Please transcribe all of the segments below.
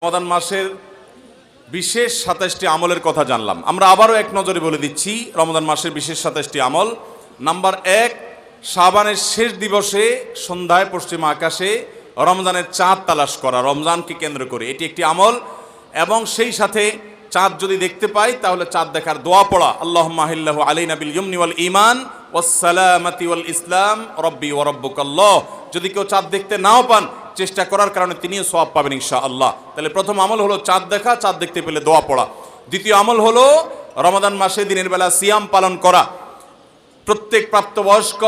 রমাদান মাসের বিশেষ ২৭টি আমলের কথা জানলাম। আমরা আবারও এক নজরে বলে দিচ্ছি রমাদান মাসের বিশেষ ২৭টি আমল। নাম্বার ১, শাবানের শেষ দিবসে সন্ধ্যায় পশ্চিম আকাশে রমজানের চাঁদ তালাশ করা, রমজানকে কেন্দ্র করে এটি একটি আমল। এবং সেই সাথে চাঁদ যদি দেখতে পাই তাহলে চাঁদ দেখার দোয়া পড়া, আল্লাহুম্মা আহিল্লাহু আলাইনা বিল ইয়ুমনি ওয়াল ঈমান ওয়াস সালামাতি ওয়াল ইসলাম রব্বি ওয়া রাব্বুকাল্লাহ। যদি কেউ চাঁদ দেখতে নাও পান, চেষ্টা করার কারণে তিনিও সওয়াব পাবেন ইনশাআল্লাহ। তাহলে প্রথম আমল হলো চাঁদ দেখা, চাঁদ দেখতে পেলে দোয়া পড়া। দ্বিতীয় আমল হলো রমাদান মাসে দিনের বেলা সিয়াম পালন করা। প্রত্যেক প্রাপ্তবয়স্ক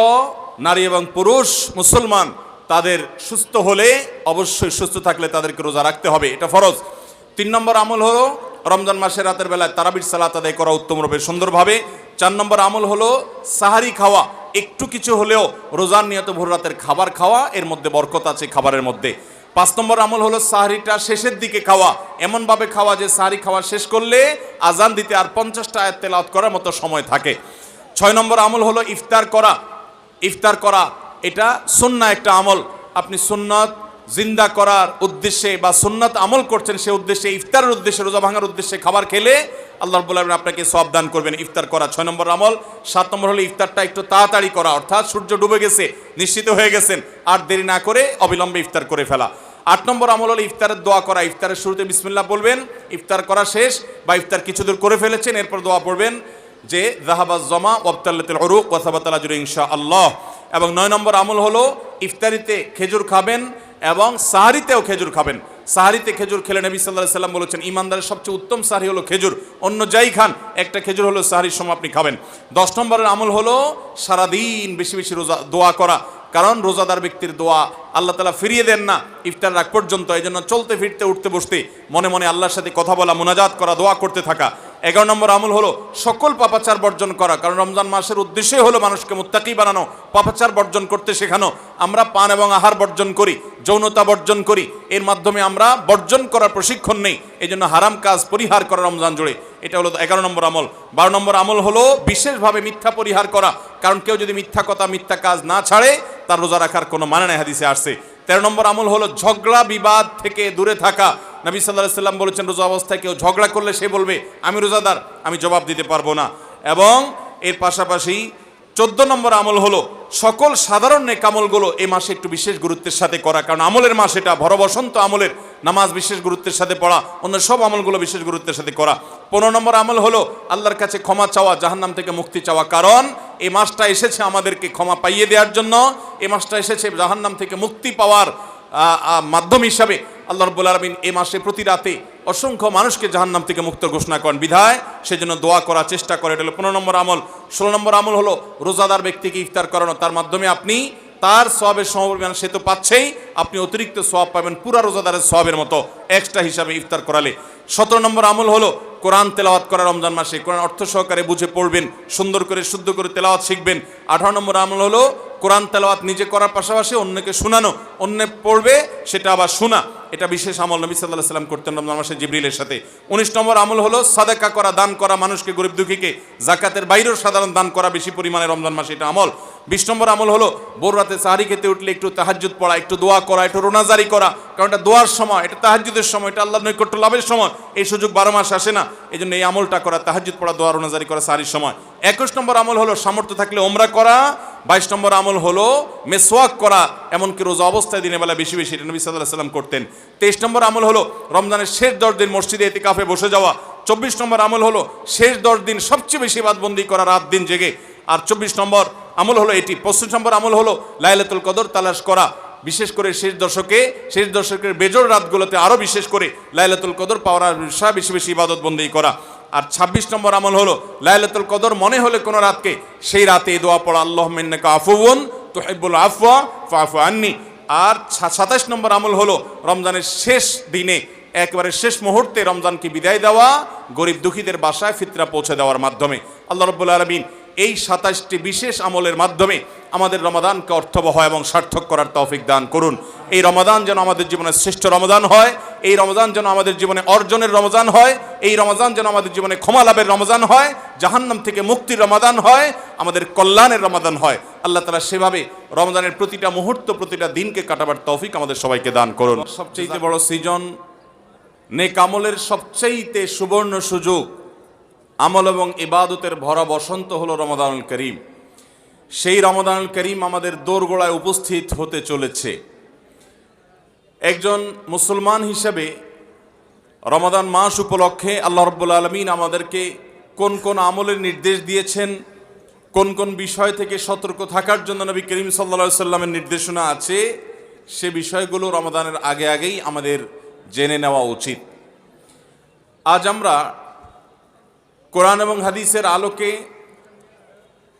নারী এবং পুরুষ মুসলমান তাদের সুস্থ হলে, অবশ্যই সুস্থ থাকলে তাদেরকে রোজা রাখতে হবে, এটা ফরজ। ৩ নম্বর আমল হলো রমজান মাসের রাতের বেলায় তারাবির সালাত আদায় করা উত্তমরূপে সুন্দরভাবে। ৪ নম্বর আমল হলো সাহারি খাওয়া, একটু কিছু হলেও রোজার নিয়ত ভোর রাতের খাবার খাওয়া, এর মধ্যে বরকত আছে খাবারের মধ্যে। ৫ নম্বর আমল হলো সাহারিটা শেষের দিকে খাওয়া, এমনভাবে খাওয়া যে সাহারি খাওয়া শেষ করলে আজান দিতে আর ৫০টা আয়াত তেলাওয়াত করার মতো সময় থাকে। ৬ নম্বর আমল হলো ইফতার করা। ইফতার করা এটা সুন্নাহ একটা আমল। আপনি সুন্নাত জিন্দা করার উদ্দেশ্যে বা সুন্নাত আমল করছেন, সে উদ্দেশ্যে ইফতারের উদ্দেশ্যে, রোজা ভাঙার উদ্দেশ্যে খাবার খেলে আল্লাহ রাব্বুল আলামিন আপনাকে সওয়াব দান করবেন। ইফতার করা ৬ নম্বর আমল। ৭ নম্বর হলো ইফতারটা একটু তাড়াতাড়ি করা, অর্থাৎ সূর্য ডুবে গেছে, নিশ্চিত হয়ে গেছেন, আর দেরি না করে অবিলম্বে ইফতার করে ফেলা। ৮ নম্বর আমল হলো ইফতারের দোয়া করা। ইফতারের শুরুতে বিসমিল্লাহ বলবেন, ইফতার করা শেষ বা ইফতার কিছু দূর করে ফেলেছেন, এরপর দোয়া পড়বেন যে যাহাবাজ জামা ওয়াবতাল্লাতিল উরুক ওয়া সাবাতাল আজরু ইনশাআল্লাহ। এবং ৯ নম্বর আমল হলো ইফতারিতে খেজুর খাবেন এবং সাহারিতেও খেজুর খাবেন। সাহারিতে খেজুর খেলে নবী সাল্লাল্লাহু আলাইহি সাল্লাম বলেছেন ইমানদারের সবচেয়ে উত্তম সাহারি হলো খেজুর, অন্য যাই খান একটা খেজুর হলো সাহারির সময় আপনি খাবেন। ১০ নম্বরের আমল হলো সারাদিন বেশি বেশি রোজা দোয়া করা, কারণ রোজাদার ব্যক্তির দোয়া আল্লাহ তাআলা ফিরিয়ে দেন না ইফতার রাগ পর্যন্ত। এই জন্য চলতে ফিরতে উঠতে বসতে মনে মনে আল্লাহর সাথে কথা বলা, মুনাজাত করা, দোয়া করতে থাকা। ১১ নম্বর আমল হলো সকল পাপাচার বর্জন করা, কারণ রমজান মাসের উদ্দেশ্যই হলো মানুষকে মুত্তাকি বানানো, পাপাচার বর্জন করতে শেখানো। আমরা পান এবং আহার বর্জন করি, যৌনতা বর্জন করি, এর মাধ্যমে আমরা বর্জন করার প্রশিক্ষণ নেই। এই জন্য হারাম কাজ পরিহার করা রমজান জুড়ে, এটা হলো ১১ নম্বর আমল। ১২ নম্বর আমল হলো বিশেষভাবে মিথ্যা পরিহার করা, কারণ কেউ যদি মিথ্যা কথা মিথ্যা কাজ না ছাড়ে তার রোজা রাখার কোনো মানে নাই, হাদিসে আসছে। ১৩ নম্বর আমল হলো ঝগড়া বিবাদ থেকে দূরে থাকা। নবী সাল্লাল্লাহু আলাইহি সাল্লাম বলেছেন রোজা অবস্থায় কেউ ঝগড়া করলে সে বলবে আমি রোজাদার, আমি জবাব দিতে পারবো না। এবং এর পাশাপাশি ১৪ নম্বর আমল হলো সকল সাধারণ নেক আমলগুলো এই মাসে একটু বিশেষ গুরুত্বের সাথে করা, কারণ আমলের মাস এটা, ভর বসন্ত আমলের। নামাজ বিশেষ গুরুত্বের সাথে পড়া, অন্য সব আমলগুলো বিশেষ গুরুত্বের সাথে করা। ১৫ নম্বর আমল হলো আল্লাহর কাছে ক্ষমা চাওয়া, জাহান্নাম থেকে মুক্তি চাওয়া, কারণ এই মাসটা এসেছে আমাদেরকে ক্ষমা পাইয়ে দেওয়ার জন্য। এই মাসটা এসেছে জাহান্নাম থেকে মুক্তি পাওয়ার মাধ্যম হিসাবে। আল্লাহ রাব্বুল আলামিন এই মাসে প্রতি রাতে অসংখ্য মানুষকে জাহান্নাম থেকে মুক্ত ঘোষণা করেন, বিধায় সেজন্য দোয়া করার চেষ্টা করে, এটা হলো ১৫ নম্বর আমল। ১৬ নম্বর আমল হলো রোজাদার ব্যক্তিকে ইফতার করানো, তার মাধ্যমে আপনি তার সওয়াবের সমপরিমাণ সে তো পাচ্ছেই, আপনি অতিরিক্ত সওয়াব পাবেন পুরা রোজাদারের সওয়াবের মতো এক্সট্রা হিসাবে ইফতার করালে। ১৭ নম্বর আমল হলো কোরআন তেলাওয়াত করা রমজান মাসে, কোরআন অর্থ সহকারে বুঝে পড়বেন, সুন্দর করে শুদ্ধ করে তেলাওয়াত শিখবেন। ১৮ নম্বর আমল হলো কোরআন তেলাওয়াত নিজে করার পাশাপাশি অন্যকে শোনানো, অন্য পড়বে সেটা আবার শোনা, এটা বিশেষ আমল নবী সাল্লাল্লাহু আলাইহি সাল্লাম করতেন রমজান মাসে জিবরিলের সাথে। ১৯ নম্বর আমল হলো সাদাকা করা, দান করা, মানুষকে গরিব দুঃখীকে জাকাতের বাইরেও সাধারণ দান করা বেশি পরিমাণে রমজান মাসে, এটা আমল। ২০ নম্বর আমল হলো ভোর রাতে সাহারি খেতে উঠলে একটু তাহাজ্জুদ পড়া, একটু দোয়া করা, একটু রোনাজারি করা, কারণ এটা দোয়ার সময়, এটা তাহাজ্জুদের সময়, এটা আল্লাহর নৈকট্য লাভের সময়। এই সুযোগ ১২ মাস আসে না, এই জন্য এই আমলটা করা, তাহাজ্জুদ পড়া, দোয়া, রোনাজারি করা সাহারির সময়। ২১ নম্বর আমল হলো সামর্থ্য থাকলে ওমরা করা। ২২ নম্বর আমল হলো মেসওয়াক করা, এমনকি রোজা অবস্থায় দিনের বেলা বেশি বেশি, এটা নবী সাল্লাল্লাহু আলাইহি সাল্লাম করতেন। ২৩ নম্বর আমল হলো রমজানের শেষ ১০ দিন মসজিদে ইতিকাফে বসে যাওয়া। ২৪ নম্বর আমল হলো শেষ 10 দিন সবচেয়ে বেশি ইবাদতবন্দি করা, রাত দিন জেগে। আর ২৪ নম্বর আমল হলো এটি। ২৫ নম্বর আমল হলো লাইলাতুল কদর তালাশ করা, বিশেষ করে শেষ দশকের বেজোড় রাতগুলোতে আরও বিশেষ করে লাইলাতুল কদর পাওয়ার বিষয়ে বেশি বেশি ইবাদতবন্দি করা। আর ২৬ নম্বর আমল হলো লাইলাতুল কদর মনে হলে কোনো রাতকে, সেই রাতে দোয়া পড়া আল্লাহুম্মা ইন্নাকা আফুউন তুহিব্বুল আফওয়া ফাআফু আন্নি। আর ২৭ নম্বর আমল হলো রমজানের শেষ দিনে, একেবারে শেষ মুহূর্তে রমজানকে বিদায় দেওয়া, গরিব দুঃখীদের বাসায় ফিতরা পৌঁছে দেওয়ার মাধ্যমে। আল্লাহ রাব্বুল আলামিন এই ২৭টি বিশেষ আমলের মাধ্যমে আমাদের রমাদানকে অর্থবহ এবং সার্থক করার তৌফিক দান করুন। এই রমাদান যেন আমাদের জীবনের শ্রেষ্ঠ রমাদান হয়, এই রমাদান যেন আমাদের জীবনে অর্জনের রমজান হয়, এই রমজান যেন আমাদের জীবনে ক্ষমা লাভের রমজান হয়, জাহান্নাম থেকে মুক্তির রমাদান হয়, আমাদের কল্যাণের রমাদান হয়। আল্লাহ তাআলা সেভাবে রমজানের প্রতিটা মুহূর্ত, প্রতিটা দিনকে কাটাবার তৌফিক আমাদের সবাইকে দান করুন। সবচেয়ে বড় সৃজন নেক আমলের সবচাইতে সুবর্ণ সুযোগ, আমল এবং ইবাদতের ভরা বসন্ত হলো রমাদানুল করিম। সেই রমাদানুল করিম আমাদের দোরগোড়ায় উপস্থিত হতে চলেছে। একজন মুসলমান হিসেবে রমাদান মাস উপলক্ষে আল্লাহ রাব্বুল আলামিন আমাদেরকে কোন কোন আমলের নির্দেশ দিয়েছেন, কোন কোন বিষয় থেকে সতর্ক থাকার জন্য নবী করিম সাল্লাল্লাহু আলাইহি সাল্লামের নির্দেশনা আছে, সে বিষয়গুলো রমাদানের আগেই আমাদের জেনে নেওয়া উচিত। আজ আমরা কোরআন এবং হাদিসের আলোকে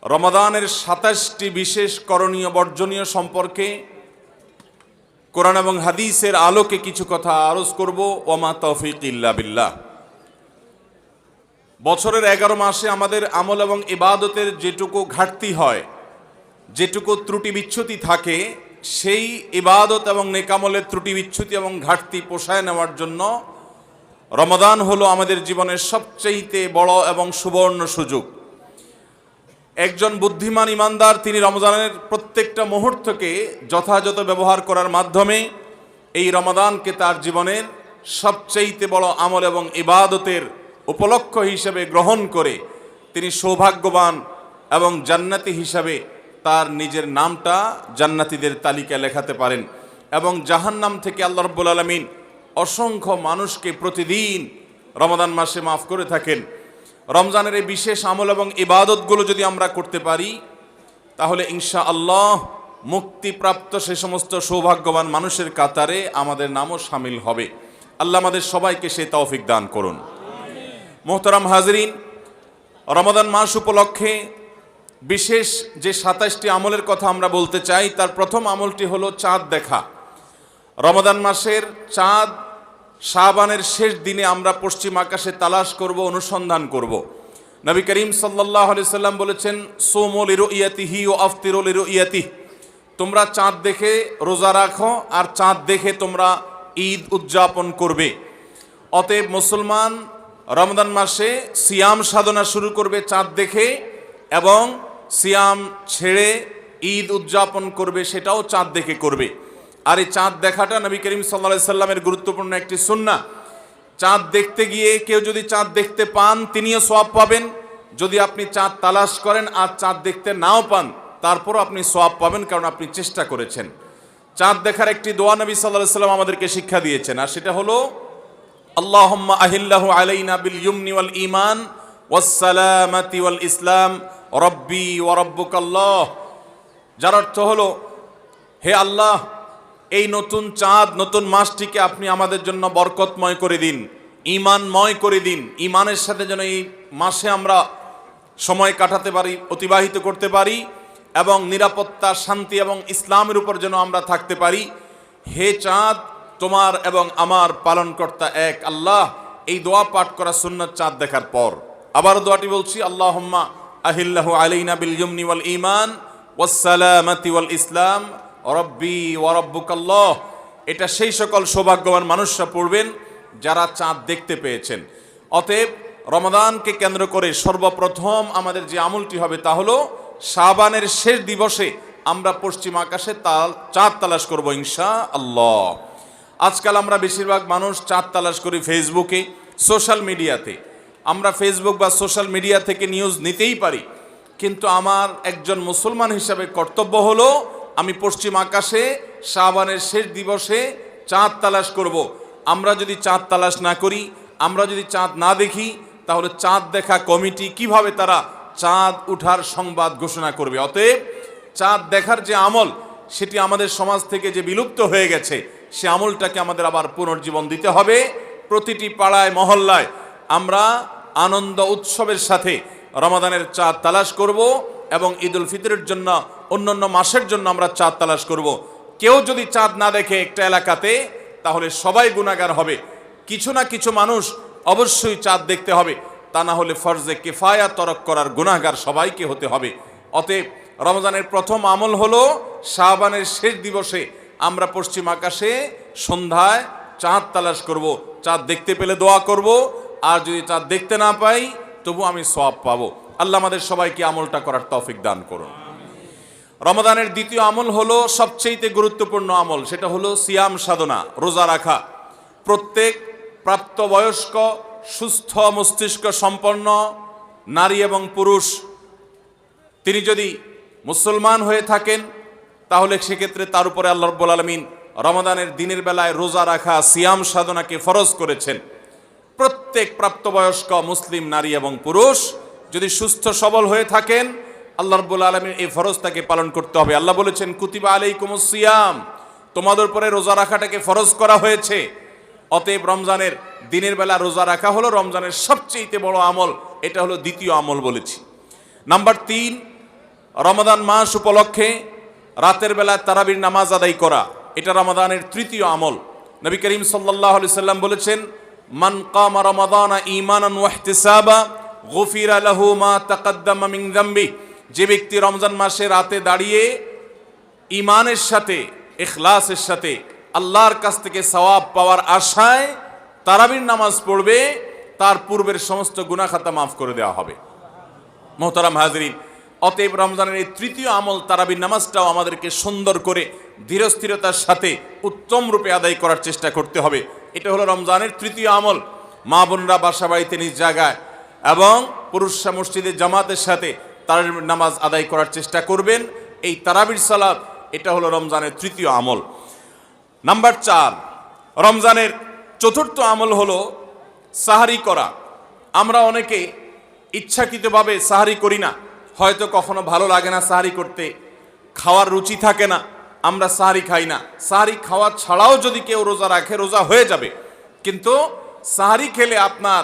রমাদানের ২৭টি বিশেষ করণীয় বর্জনীয় সম্পর্কে কোরআন এবং হাদিসের আলোকে কিছু কথা আরজ করব। ওমা তৌফিক ইল্লা বিল্লাহ। বছরের ১১ মাসে আমাদের আমল এবং ইবাদতের যেটুকু ঘাটতি হয়, যেটুকু ত্রুটি বিচ্যুতি থাকে, সেই ইবাদত এবং নেকামলের ত্রুটি বিচ্যুতি এবং ঘাটতি পোষায় নেওয়ার জন্য রমাদান হলো আমাদের জীবনের সবচেয়ে বড় এবং সুবর্ণ সুযোগ। একজন বুদ্ধিমান ইমানদার তিনি রমজানের প্রত্যেকটা মুহূর্তকে যথাযথ ব্যবহার করার মাধ্যমে এই রমাদানকে তার জীবনের সবচেয়ে বড় আমল এবং ইবাদতের উপলক্ষ হিসেবে গ্রহণ করে তিনি সৌভাগ্যবান এবং জান্নাতি হিসাবে তার নিজের নামটা জান্নাতীদের তালিকায় লেখাতে পারেন এবং জাহান্নাম থেকে আল্লাহ রাব্বুল আলামিন অসংখ্য মানুষকে প্রতিদিন রমাদান মাসে মাফ করে থাকেন। রমজানের এই বিশেষ আমল এবং ইবাদতগুলো যদি আমরা করতে পারি, তাহলে ইনশাআল্লাহ মুক্তিপ্রাপ্ত সে সমস্ত সৌভাগ্যবান মানুষের কাতারে আমাদের নামও শামিল হবে। আল্লাহ আমাদের সবাইকে সেই তৌফিক দান করুন। মোহতারাম হাজরিন, রমাদান মাস উপলক্ষে বিশেষ যে ২৭টি আমলের কথা আমরা বলতে চাই, তার প্রথম আমলটি হলো চাঁদ দেখা। রমাদান মাসের চাঁদ শাবানের শেষ দিনে আমরা পশ্চিম আকাশে তালাশ করব, অনুসন্ধান করব। নবী করিম সাল্লাল্লাহু আলাইহি সাল্লাম বলেছেন, সুমু লিরুইয়াতিহি ওয়া আফতিরু লিরুইয়াতিহি, তোমরা চাঁদ দেখে রোজা রাখো আর চাঁদ দেখে তোমরা ঈদ উদযাপন করবে। অতএব মুসলমান রমজান মাসে সিয়াম সাধনা শুরু করবে চাঁদ দেখে, এবং সিয়াম ছেড়ে ঈদ উদযাপন করবে সেটাও চাঁদ দেখে করবে। আর এই চাঁদ দেখাটা নবী করিম সাল্লাল্লাহু আলাইহি সাল্লামের গুরুত্বপূর্ণ একটি সুন্নাহ। চাঁদ দেখতে গিয়ে কেউ যদি চাঁদ দেখতে পান তিনিও সওয়াব পাবেন। যদি আপনি চাঁদ তালাশ করেন আর চাঁদ দেখতে নাও পান, তারপরও আপনি সওয়াব পাবেন, কারণ আপনি চেষ্টা করেছেন। চাঁদ দেখার একটি দোয়া নবী সাল্লাল্লাহু আলাইহি সাল্লাম আমাদেরকে শিক্ষা দিয়েছেন, আর সেটা হলো আল্লাহুম্মা আহিল্লাহু আলাইনা বিল ইয়ুমনি ওয়াল ঈমান ওয়াস সালামাতি ওয়াল ইসলাম রব্বি ওয়া রাব্বুকাল্লাহ। যার অর্থ হলো, হে আল্লাহ, এই নতুন চাঁদ নতুন মাসটিকে আপনি আমাদের জন্য বরকতময় করে দিন, ঈমানময় করে দিন। ঈমানের সাথে যেন এই মাসে আমরা সময় কাটাতে পারি, অতিবাহিত করতে পারি, এবং নিরাপত্তা, শান্তি এবং ইসলামের উপর যেন আমরা থাকতে পারি। হে চাঁদ, তোমার এবং আমার পালনকর্তা এক আল্লাহ। এই দোয়া পাঠ করা সুন্নাত চাঁদ দেখার পর। আবার দোয়াটি বলছি, আল্লাহুম্মা আহিল্লাহু আলাইনা বিল ইয়ুমনি ওয়াল ঈমান ওয়াস সালামাতি ওয়াল ইসলাম রব্বি ওয়া রাব্বুকাল্লাহ। এটা সেই সকল সৌভাগ্যবান মানুষরা পড়বেন যারা চাঁদ দেখতে পেয়েছেন। অতএব রমাদানকে কেন্দ্র করে সর্বপ্রথম আমাদের যে আমলটি হবে তা হলো শাবানের শেষ দিবসে আমরা পশ্চিম আকাশে চাঁদ তালাশ করব ইনশাআল্লাহ। আজকাল আমরা বেশিরভাগ মানুষ চাঁদ তালাশ করি ফেসবুকে, সোশ্যাল মিডিয়াতে। আমরা ফেসবুক বা সোশ্যাল মিডিয়া থেকে নিউজ নিতেই পারি, কিন্তু আমার একজন মুসলমান হিসাবে কর্তব্য হলো আমি পশ্চিম আকাশে শাবানের শেষ দিবসে চাঁদ তালাশ করব। আমরা যদি চাঁদ তালাশ না করি, আমরা যদি চাঁদ না দেখি, তাহলে চাঁদ দেখা কমিটি কিভাবে তারা চাঁদ উঠার সংবাদ ঘোষণা করবে? অতএব চাঁদ দেখার যে আমল, সেটি আমাদের সমাজ থেকে যে বিলুপ্ত হয়ে গেছে, সে আমলটাকে আমাদের আবার পুনর্জীবন দিতে হবে। প্রতিটি পাড়ায় মহল্লায় আমরা আনন্দ উৎসবের সাথে রমাদানের চাঁদ তালাশ করব, এবং ঈদুল ফিতরের জন্য, অন্যান্য মাসের জন্য আমরা চাঁদ তালাশ করব। কেউ যদি চাঁদ না দেখে একটা এলাকাতে, তাহলে সবাই গুনাহগার হবে। কিছু না কিছু মানুষ অবশ্যই চাঁদ দেখতে হবে, তা না হলে ফরজে কিফায়া তরক করার গুনাহগার সবাইকে হতে হবে। অতএব রমজানের প্রথম আমল হলো শাবানের শেষ দিবসে আমরা পশ্চিম আকাশে সন্ধ্যায় চাঁদ তালাশ করব। চাঁদ দেখতে পেলে দোয়া করব, আর যদি চাঁদ দেখতে না পাই তবু আমি সওয়াব পাবো। আল্লাহ আমাদের সবাইকে আমলটা করার তৌফিক দান করুন। রমাদানের দ্বিতীয় আমল হলো সবচেয়ে গুরুত্বপূর্ণ আমল, সেটা হলো সিয়াম সাধনা, রোজা রাখা। প্রত্যেক প্রাপ্তবয়স্ক সুস্থ মস্তিষ্ক সম্পন্ন নারী এবং পুরুষ তিনি যদি মুসলমান হয়ে থাকেন তাহলে সেক্ষেত্রে তার উপরে আল্লাহ রাব্বুল আলামিন রমাদানের দিনের বেলায় রোজা রাখা সিয়াম সাধনাকে ফরজ করেছেন। প্রত্যেক প্রাপ্তবয়স্ক মুসলিম নারী এবং পুরুষ যদি সুস্থ সবল হয়ে থাকেন আল্লাহ রাব্বুল আলামিন এই ফরজটাকে পালন করতে হবে। আল্লাহ বলেছেন কুতিবা আলাইকুমুস সিয়াম, তোমাদের উপরে রোজা রাখাটাকে ফরজ করা হয়েছে। অতএব রমজানের দিনের বেলা রোজা রাখা হলো রমজানের সবচেয়ে বড় আমল, এটা হলো দ্বিতীয় আমল বলেছি। নাম্বার 3, রমাদান মাস উপলক্ষে রাতের বেলা তারাবির নামাজ আদায় করা, এটা রমাদানের তৃতীয় আমল। নবী করিম সাল্লাল্লাহু আলাইহি সাল্লাম বলেছেন মান কামা রমাদানা ঈমানান ওয়া ইহতিসাবা গুফিরা লাহু মা তাকাদ্দামা মিন যামবি, যে ব্যক্তি রমজান মাসে রাতে দাঁড়িয়ে ঈমানের সাথে ইখলাসের সাথে আল্লাহর কাছ থেকে সওয়াব পাওয়ার আশায় তারাবির নামাজ পড়বে তার পূর্বের সমস্ত গুনাহ খাতা মাফ করে দেওয়া হবে। মোহতারাম হাজরিন, অতএব রমজানের এই তৃতীয় আমল তারাবির নামাজটাও আমাদেরকে সুন্দর করে ধীরস্থিরতার সাথে উত্তম রূপে আদায় করার চেষ্টা করতে হবে। এটা হলো রমজানের তৃতীয় আমল। মা বোনরা বাসা বাড়িতে নিজ জায়গায় এবং পুরুষরা মসজিদে জামাতের সাথে তারাবির নামাজ আদায় করার চেষ্টা করবেন। এই তারাবির সালাত এটা হলো রমজানের তৃতীয় আমল। নাম্বার 4, রমজানের চতুর্থ আমল হলো সাহারি করা। আমরা অনেকে ইচ্ছাকৃতভাবে সাহারি করি না, হয়তো কখনো ভালো লাগে না সাহারি করতে, খাওয়ার রুচি থাকে না, আমরা সাহারি খাই না। সাহারি খাওয়া ছাড়াও যদি কেউ রোজা রাখে রোজা হয়ে যাবে, কিন্তু সাহারি খেলে আপনার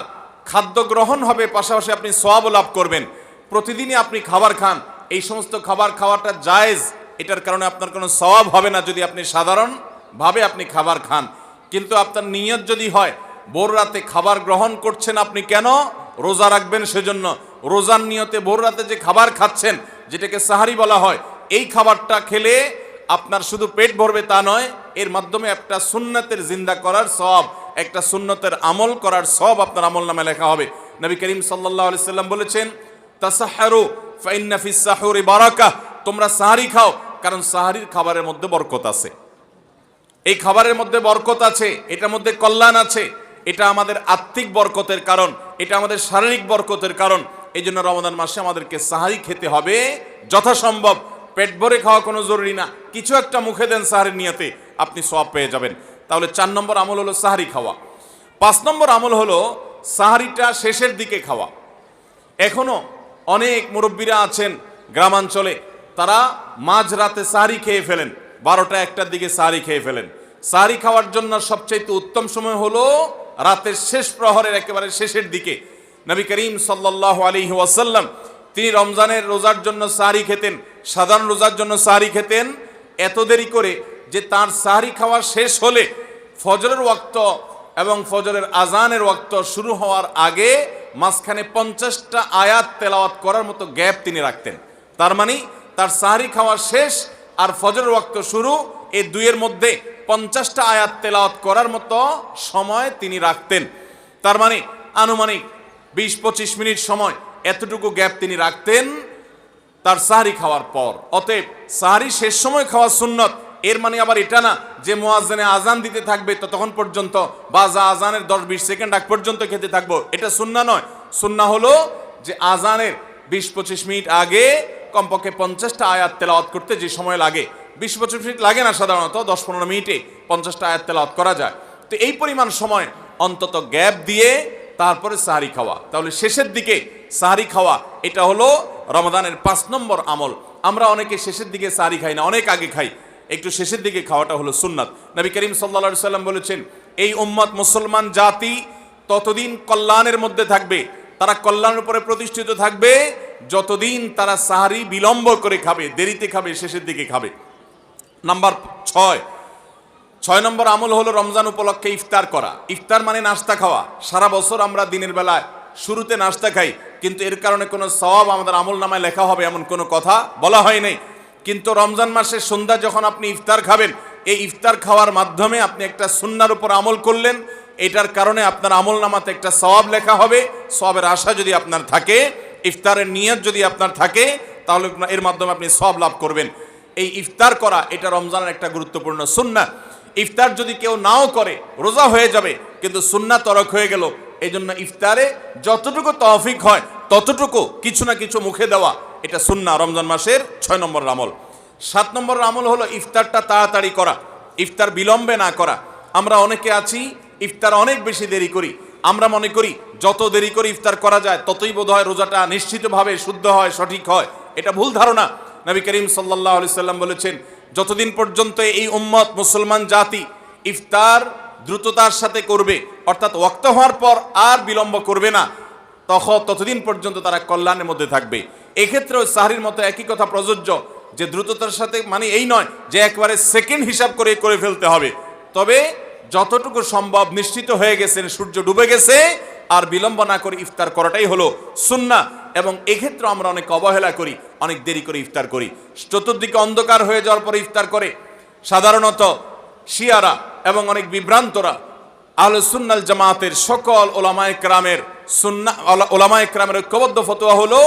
খাদ্য গ্রহণ হবে, পাশাপাশি আপনি সওয়াব লাভ করবেন। প্রতিদিনই আপনি খাবার খান, এই সমস্ত খাবার খাওয়াটা জায়েজ, এটার কারণে আপনার কোনো সওয়াব হবে না যদি আপনি সাধারণভাবে আপনি খাবার খান। কিন্তু আপনার নিয়ত যদি হয় ভোর রাতে খাবার গ্রহণ করছেন, আপনি কেন রোজা রাখবেন সেজন্য, রোজার নিয়তে ভোর রাতে যে খাবার খাচ্ছেন যেটাকে সাহারি বলা হয়, এই খাবারটা খেলে আপনার শুধু পেট ভরবে তা নয়, এর মাধ্যমে একটা সুন্নতের জিন্দা করার সওয়াব, একটা সুন্নতের আমল করার সওয়াব আপনার আমল নামে লেখা হবে। নবী করিম সাল্লাল্লাহু আলাইহি সাল্লাম বলেছেন তাসাহহারু ফাইন্না ফিস সাহুরি বারাকাহ, তোমরা সাহারি খাও কারণ সাহারির খাবারের মধ্যে বরকত আছে। এই খাবারের মধ্যে বরকত আছে, এটার মধ্যে কল্যাণ আছে, এটা আমাদের আত্মিক বরকতের কারণ, এটা আমাদের শারীরিক বরকতের কারণ। এই জন্য রমাদান মাসে আমাদেরকে সাহারি খেতে হবে যথাসম্ভব। পেট ভরে খাওয়া কোনো জরুরি না, কিছু একটা মুখে দেন সাহারির নিয়তে, আপনি সওয়াব পেয়ে যাবেন। তাহলে 4 নম্বর আমল হলো সাহারি খাওয়া। 5 নম্বর আমল হলো সাহারিটা শেষের দিকে খাওয়া। এখনো অনেক মুরব্বীরা আছেন গ্রামাঞ্চলে, তারা মাঝরাতে সাহারি খেয়ে ফেলেন, 12টা 1টার দিকে সাহারি খেয়ে ফেলেন। সাহারি খাওয়ার জন্য সবচাইতে উত্তম সময় হলো রাতের শেষ প্রহরের একেবারে শেষের দিকে। নবী করিম সাল্লাল্লাহু আলাইহি ওয়াসাল্লাম তিনি রমজানের রোজার জন্য সাহারি খেতেন, সাধারণ রোজার জন্য সাহারি খেতেন এত দেরি করে যে তার সাহারি খাওয়া শেষ হলে ফজরের ওয়াক্ত এবং ফজরের আজানের ওয়াক্ত শুরু হওয়ার আগে মাঝখানে 50টা আয়াত তেলাওয়াত করার মতো গ্যাপ তিনি রাখতেন। তার মানে তার সাহারি খাওয়া শেষ আর ফজরের ওয়াক্ত শুরু, এই দুইয়ের মধ্যে 50টা আয়াত তেলাওয়াত করার মতো সময় তিনি রাখতেন। তার মানে আনুমানিক 20-25 মিনিট সময়, এতটুকু গ্যাপ তিনি রাখতেন তার সাহারি খাওয়ার পর। অতএব সাহারি শেষ সময় খাওয়া সুন্নত। এর মানে আবার এটা না যে মুয়াজ্জিনে আজান দিতে থাকবে ততক্ষণ পর্যন্ত বা আজানের 10-20 সেকেন্ড আগ পর্যন্ত খেতে থাকবো, এটা সুন্নাহ নয়। সুন্নাহ হলো যে আজানের 20-25 মিনিট আগে কমপক্ষে 50টা আয়াত তেলাওয়াত করতে যে সময় লাগে, 20-25 মিনিট লাগে না, সাধারণত 10-15 মিনিটে 50টা আয়াত তেলাওয়াত করা যায়। তো এই পরিমাণ সময় অন্তত গ্যাপ দিয়ে তারপরে সাহারি খাওয়া, তাহলে শেষের দিকে সাহারি খাওয়া, এটা হলো রমাদানের 5 নম্বর আমল। আমরা অনেকে শেষের দিকে সাহারি খাই না, অনেক আগে খাই, একটু শেষের দিকে খাওয়াটা হলো সুন্নাত। নবী করিম সাল্লাল্লাহু আলাইহি সাল্লাম বলেছেন এই উম্মত মুসলমান জাতি ততদিন কল্যাণের মধ্যে থাকবে, তারা কল্যাণের উপরে প্রতিষ্ঠিত থাকবে যতদিন তারা সাহারি বিলম্ব করে খাবে, দেরিতে খাবে, শেষের দিকে খাবে। নাম্বার 6 নম্বর আমল হলো রমজান উপলক্ষে ইফতার করা। ইফতার মানে নাস্তা খাওয়া। সারা বছর আমরা দিনের বেলায় শুরুতে নাস্তা খাই, কিন্তু এর কারণে কোনো সওয়াব আমাদের আমল নামায় লেখা হবে এমন কোনো কথা বলা হয় নাই। কিন্তু রমজান মাসের সন্ধ্যা যখন আপনি ইফতার খাবেন, এই ইফতার খাওয়ার মাধ্যমে আপনি একটা সুন্নাহর উপর আমল করলেন, এটার কারণে আপনার আমল নামাতে একটা সওয়াব লেখা হবে। সওয়াবের আশা যদি আপনার থাকে, ইফতারের নিয়ত যদি আপনার থাকে, তাহলে এর মাধ্যমে আপনি সওয়াব লাভ করবেন। এই ইফতার করা এটা রমজানের একটা গুরুত্বপূর্ণ সুন্নাহ। ইফতার যদি কেউ নাও করে রোজা হয়ে যাবে, কিন্তু সুন্নাহ তরক হয়ে গেল। এই জন্য ইফতারে যতটুকু তৌফিক হয় ততটুকু কিছু না কিছু মুখে দেওয়া, এটা সুন্নাহ, রমজান মাসের 6 নম্বর আমল। 7 নম্বর আমল হলো ইফতারটা তাড়াতাড়ি করা, ইফতার বিলম্বে না করা। আমরা অনেকে আছি ইফতার অনেক বেশি দেরি করি। আমরা মনে করি যত দেরি করে ইফতার করা যায় ততই বোধহয় রোজাটা নিশ্চিতভাবে শুদ্ধ হয়, সঠিক হয়। এটা ভুল ধারণা। নবী করিম সাল্লাল্লাহু আলাইহি সাল্লাম বলেছেন, যতদিন পর্যন্ত এই উম্মত মুসলমান জাতি ইফতার দ্রুততার সাথে করবে, অর্থাৎ ওয়াক্ত হওয়ার পর আর বিলম্ব করবে না, ততদিন পর্যন্ত তারা কল্যাণের মধ্যে থাকবে। এক্ষেত্রেও সাহরির মতো একই কথা প্রযোজ্য, যে দ্রুততার সাথে মানে এই নয় যে একবারে সেকেন্ড হিসাব করে ফেলতে হবে, তবে যতটুকু সম্ভব নিশ্চিত হয়ে গেছেন সূর্য ডুবে গেছে আর বিলম্ব না করে ইফতার করাটাই হলো সুন্নাহ। এবং এক্ষেত্রে আমরা অনেক অবহেলা করি, অনেক দেরি করে ইফতার করি। চতুর্দিকে অন্ধকার হয়ে যাওয়ার পরে ইফতার করে সাধারণত শিয়ারা এবং অনেক বিভ্রান্তরা। আহলে সুন্নাল জামাতের সকল ওলামায়ে কেরামের ওলামায়ে কেরামের ঐক্যবদ্ধ ফতোয়া হলো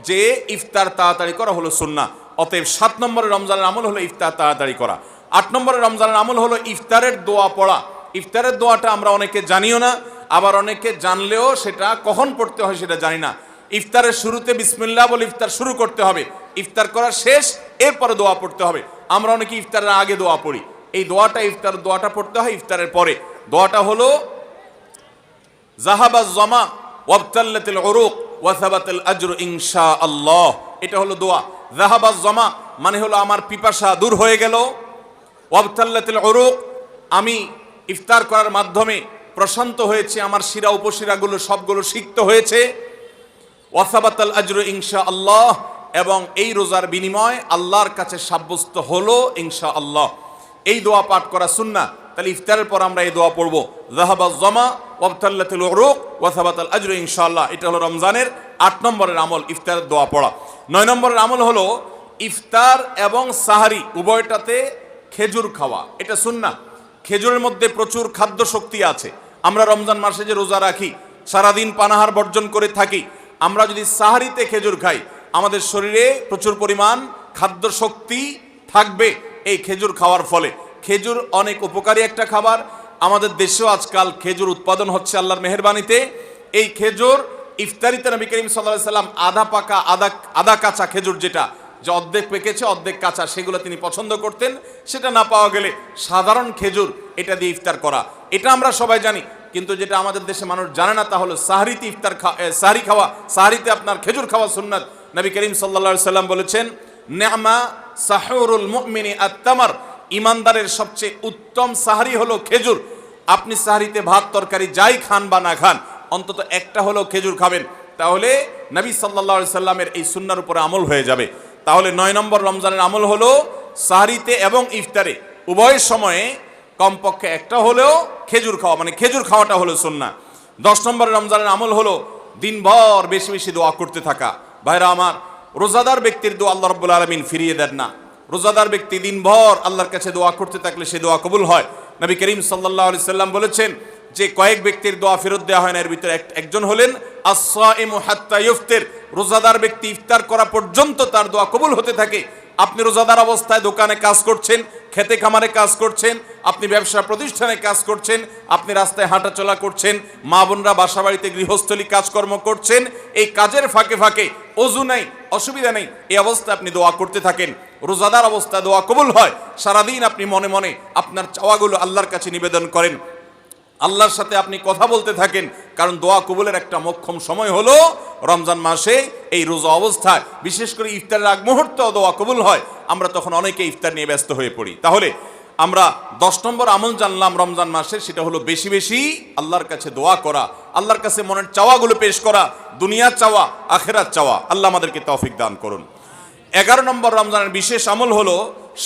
যে ইফতার তাড়াতাড়ি করা হলো সুন্নাহ। অতএব 7 নম্বরের রমজানের আমল হলো ইফতার তাড়াতাড়ি করা। 8 নম্বরের রমজানের আমল হলো ইফতারের দোয়া পড়া। ইফতারের দোয়াটা আমরা অনেকে জানিও না, আবার অনেকে জানলেও সেটা কখন পড়তে হয় সেটা জানি না। ইফতারের শুরুতে বিসমিল্লাহ বলে ইফতার শুরু করতে হবে, ইফতার করার শেষ এরপরে দোয়া পড়তে হবে। আমরা অনেকে ইফতারের আগে দোয়া পড়ি, এই দোয়াটা ইফতার দোয়াটা পড়তে হয় ইফতারের পরে। দোয়াটা হলো জাহাবাজ জামা ওয়াবতাল্লাতিল উরুক ওয়া সাবাতাল আজরু ইনশাআল্লাহ। এটা হলো দোয়া। জাহাবাজ জামা মানে হলো আমার পিপাসা দূর হয়ে গেল, ওয়াবতাল্লাতিল উরুক আমি ইফতার করার মাধ্যমে প্রশান্ত হয়েছে, আমার শিরা উপশিরাগুলো সবগুলো সিক্ত হয়েছে, ওয়া সাবাতাল আজরু ইনশাআল্লাহ এবং এই রোজার বিনিময় আল্লাহর কাছে সাব্যস্ত হলো ইনশাআল্লাহ। এই দোয়া পাঠ করা সুন্নাহ। তাহলে ইফতারের পর আমরা এই দোয়া পড়বো, যাহাবাজ জামা ওয়াবতাল্লাতিল উরুক ওয়া সাবাতাল আজরু ইনশাআল্লাহ। এটা হলো রমজানের 8 নম্বরের আমল, ইফতারের দোয়া পড়া। 9 নম্বরের আমল হলো ইফতার এবং সাহারি উভয়টাতে খেজুর খাওয়া, এটা সুন্নাহ। খেজুরের মধ্যে প্রচুর খাদ্য শক্তি আছে। আমরা রমজান মাসে যে রোজা রাখি, সারাদিন পানাহার বর্জন করে থাকি, আমরা যদি সাহারিতে খেজুর খাই আমাদের শরীরে প্রচুর পরিমাণ খাদ্য শক্তি থাকবে এই খেজুর খাওয়ার ফলে। খেজুর অনেক উপকারী একটা খাবার। আমাদের দেশেও আজকাল খেজুর উৎপাদন হচ্ছে আল্লাহর মেহেরবানিতে। এই খেজুর ইফতারিতে নবী করিম সাল্লাল্লাহু আলাইহি সাল্লাম আধা পাকা আধা কাঁচা খেজুর, যেটা যে অর্ধেক পেকেছে অর্ধেক কাঁচা, সেগুলো তিনি পছন্দ করতেন। সেটা না পাওয়া গেলে সাধারণ খেজুর এটা দিয়ে ইফতার করা, এটা আমরা সবাই জানি। কিন্তু যেটা আমাদের দেশে মানুষ জানে না তা হলো সাহরিতে সাহরি খাওয়া, সাহরিতে আপনার খেজুর খাওয়া সুন্নাত। নবী করিম সাল্লাল্লাহু আলাইহি সাল্লাম বলেছেন, নি'মা সাহুরুল মুমিনি আত-তামার, ইমানদারের সবচেয়ে উত্তম সাহরি হলো খেজুর। আপনি সাহরিতে ভাত তরকারি যাই খান বা না খান, অন্তত একটা হলো খেজুর খাবেন, তাহলে নবী সাল্লাল্লাহু আলাইহি সাল্লামের এই সুন্নাহর উপরে আমল হয়ে যাবে। তাহলে 9 নম্বর রমজানের আমল হলো সাহরিতে এবং ইফতারে উভয় সময়ে কমপক্ষে একটা হলেও খেজুর খাওয়া, মানে খেজুর খাওয়াটা হলো সুন্নাহ। 10 নম্বর রমজানের আমল হলো দিনভর বেশি বেশি দোয়া করতে থাকা। ভাইরা আমার, রোজাদার ব্যক্তির দোয়া আল্লাহ রাব্বুল আলামিন ফিরিয়ে দেন না। রোজাদার ব্যক্তি দিনভর আল্লাহর কাছে দোয়া করতে থাকলে সে দোয়া কবুল হয়। নবী করিম সাল্লাল্লাহু আলাইহি সাল্লাম বলেছেন যে কয়েক ব্যক্তির দোয়া ফেরত দেওয়া হয় না, এর ভিতরে একজন হলেন আস-সাইমু হাত্তা ইফতির, রোজাদার ব্যক্তি ইফতার করা পর্যন্ত তার দোয়া কবুল হতে থাকে। আপনি রোজাদার অবস্থায় দোকানে কাজ করছেন, খেতে খামারে কাজ করছেন, আপনি ব্যবসা প্রতিষ্ঠানে কাজ করছেন, আপনি রাস্তায় হাঁটাচলা করছেন, মা বোনরা বাসা বাড়িতে গৃহস্থলী কাজকর্ম করছেন, এই কাজের ফাঁকে ফাঁকে ওযু নাই, অসুবিধা নেই, এই অবস্থায় আপনি দোয়া করতে থাকেন। রোজাদার অবস্থায় দোয়া কবুল হয়। সারাদিন আপনি মনে মনে আপনার চাওয়াগুলো আল্লাহর কাছে নিবেদন করেন, আল্লাহর সাথে আপনি কথা বলতে থাকেন, কারণ দোয়া কবুলের একটা মোক্ষম সময় হলো রমজান মাসে এই রোজা অবস্থায়। বিশেষ করে ইফতারের আগ মুহূর্তে দোয়া কবুল হয়, আমরা তখন অনেকে ইফতার নিয়ে ব্যস্ত হয়ে পড়ি। তাহলে আমরা 10 নম্বর আমল জানলাম রমজান মাসে, সেটা হলো বেশি বেশি আল্লাহর কাছে দোয়া করা, আল্লাহর কাছে মনের চাওয়াগুলো পেশ করা, দুনিয়ার চাওয়া আখিরাত চাওয়া। আল্লাহ আমাদেরকে তৌফিক দান করুন। 11 নম্বর রমজানের বিশেষ আমল হলো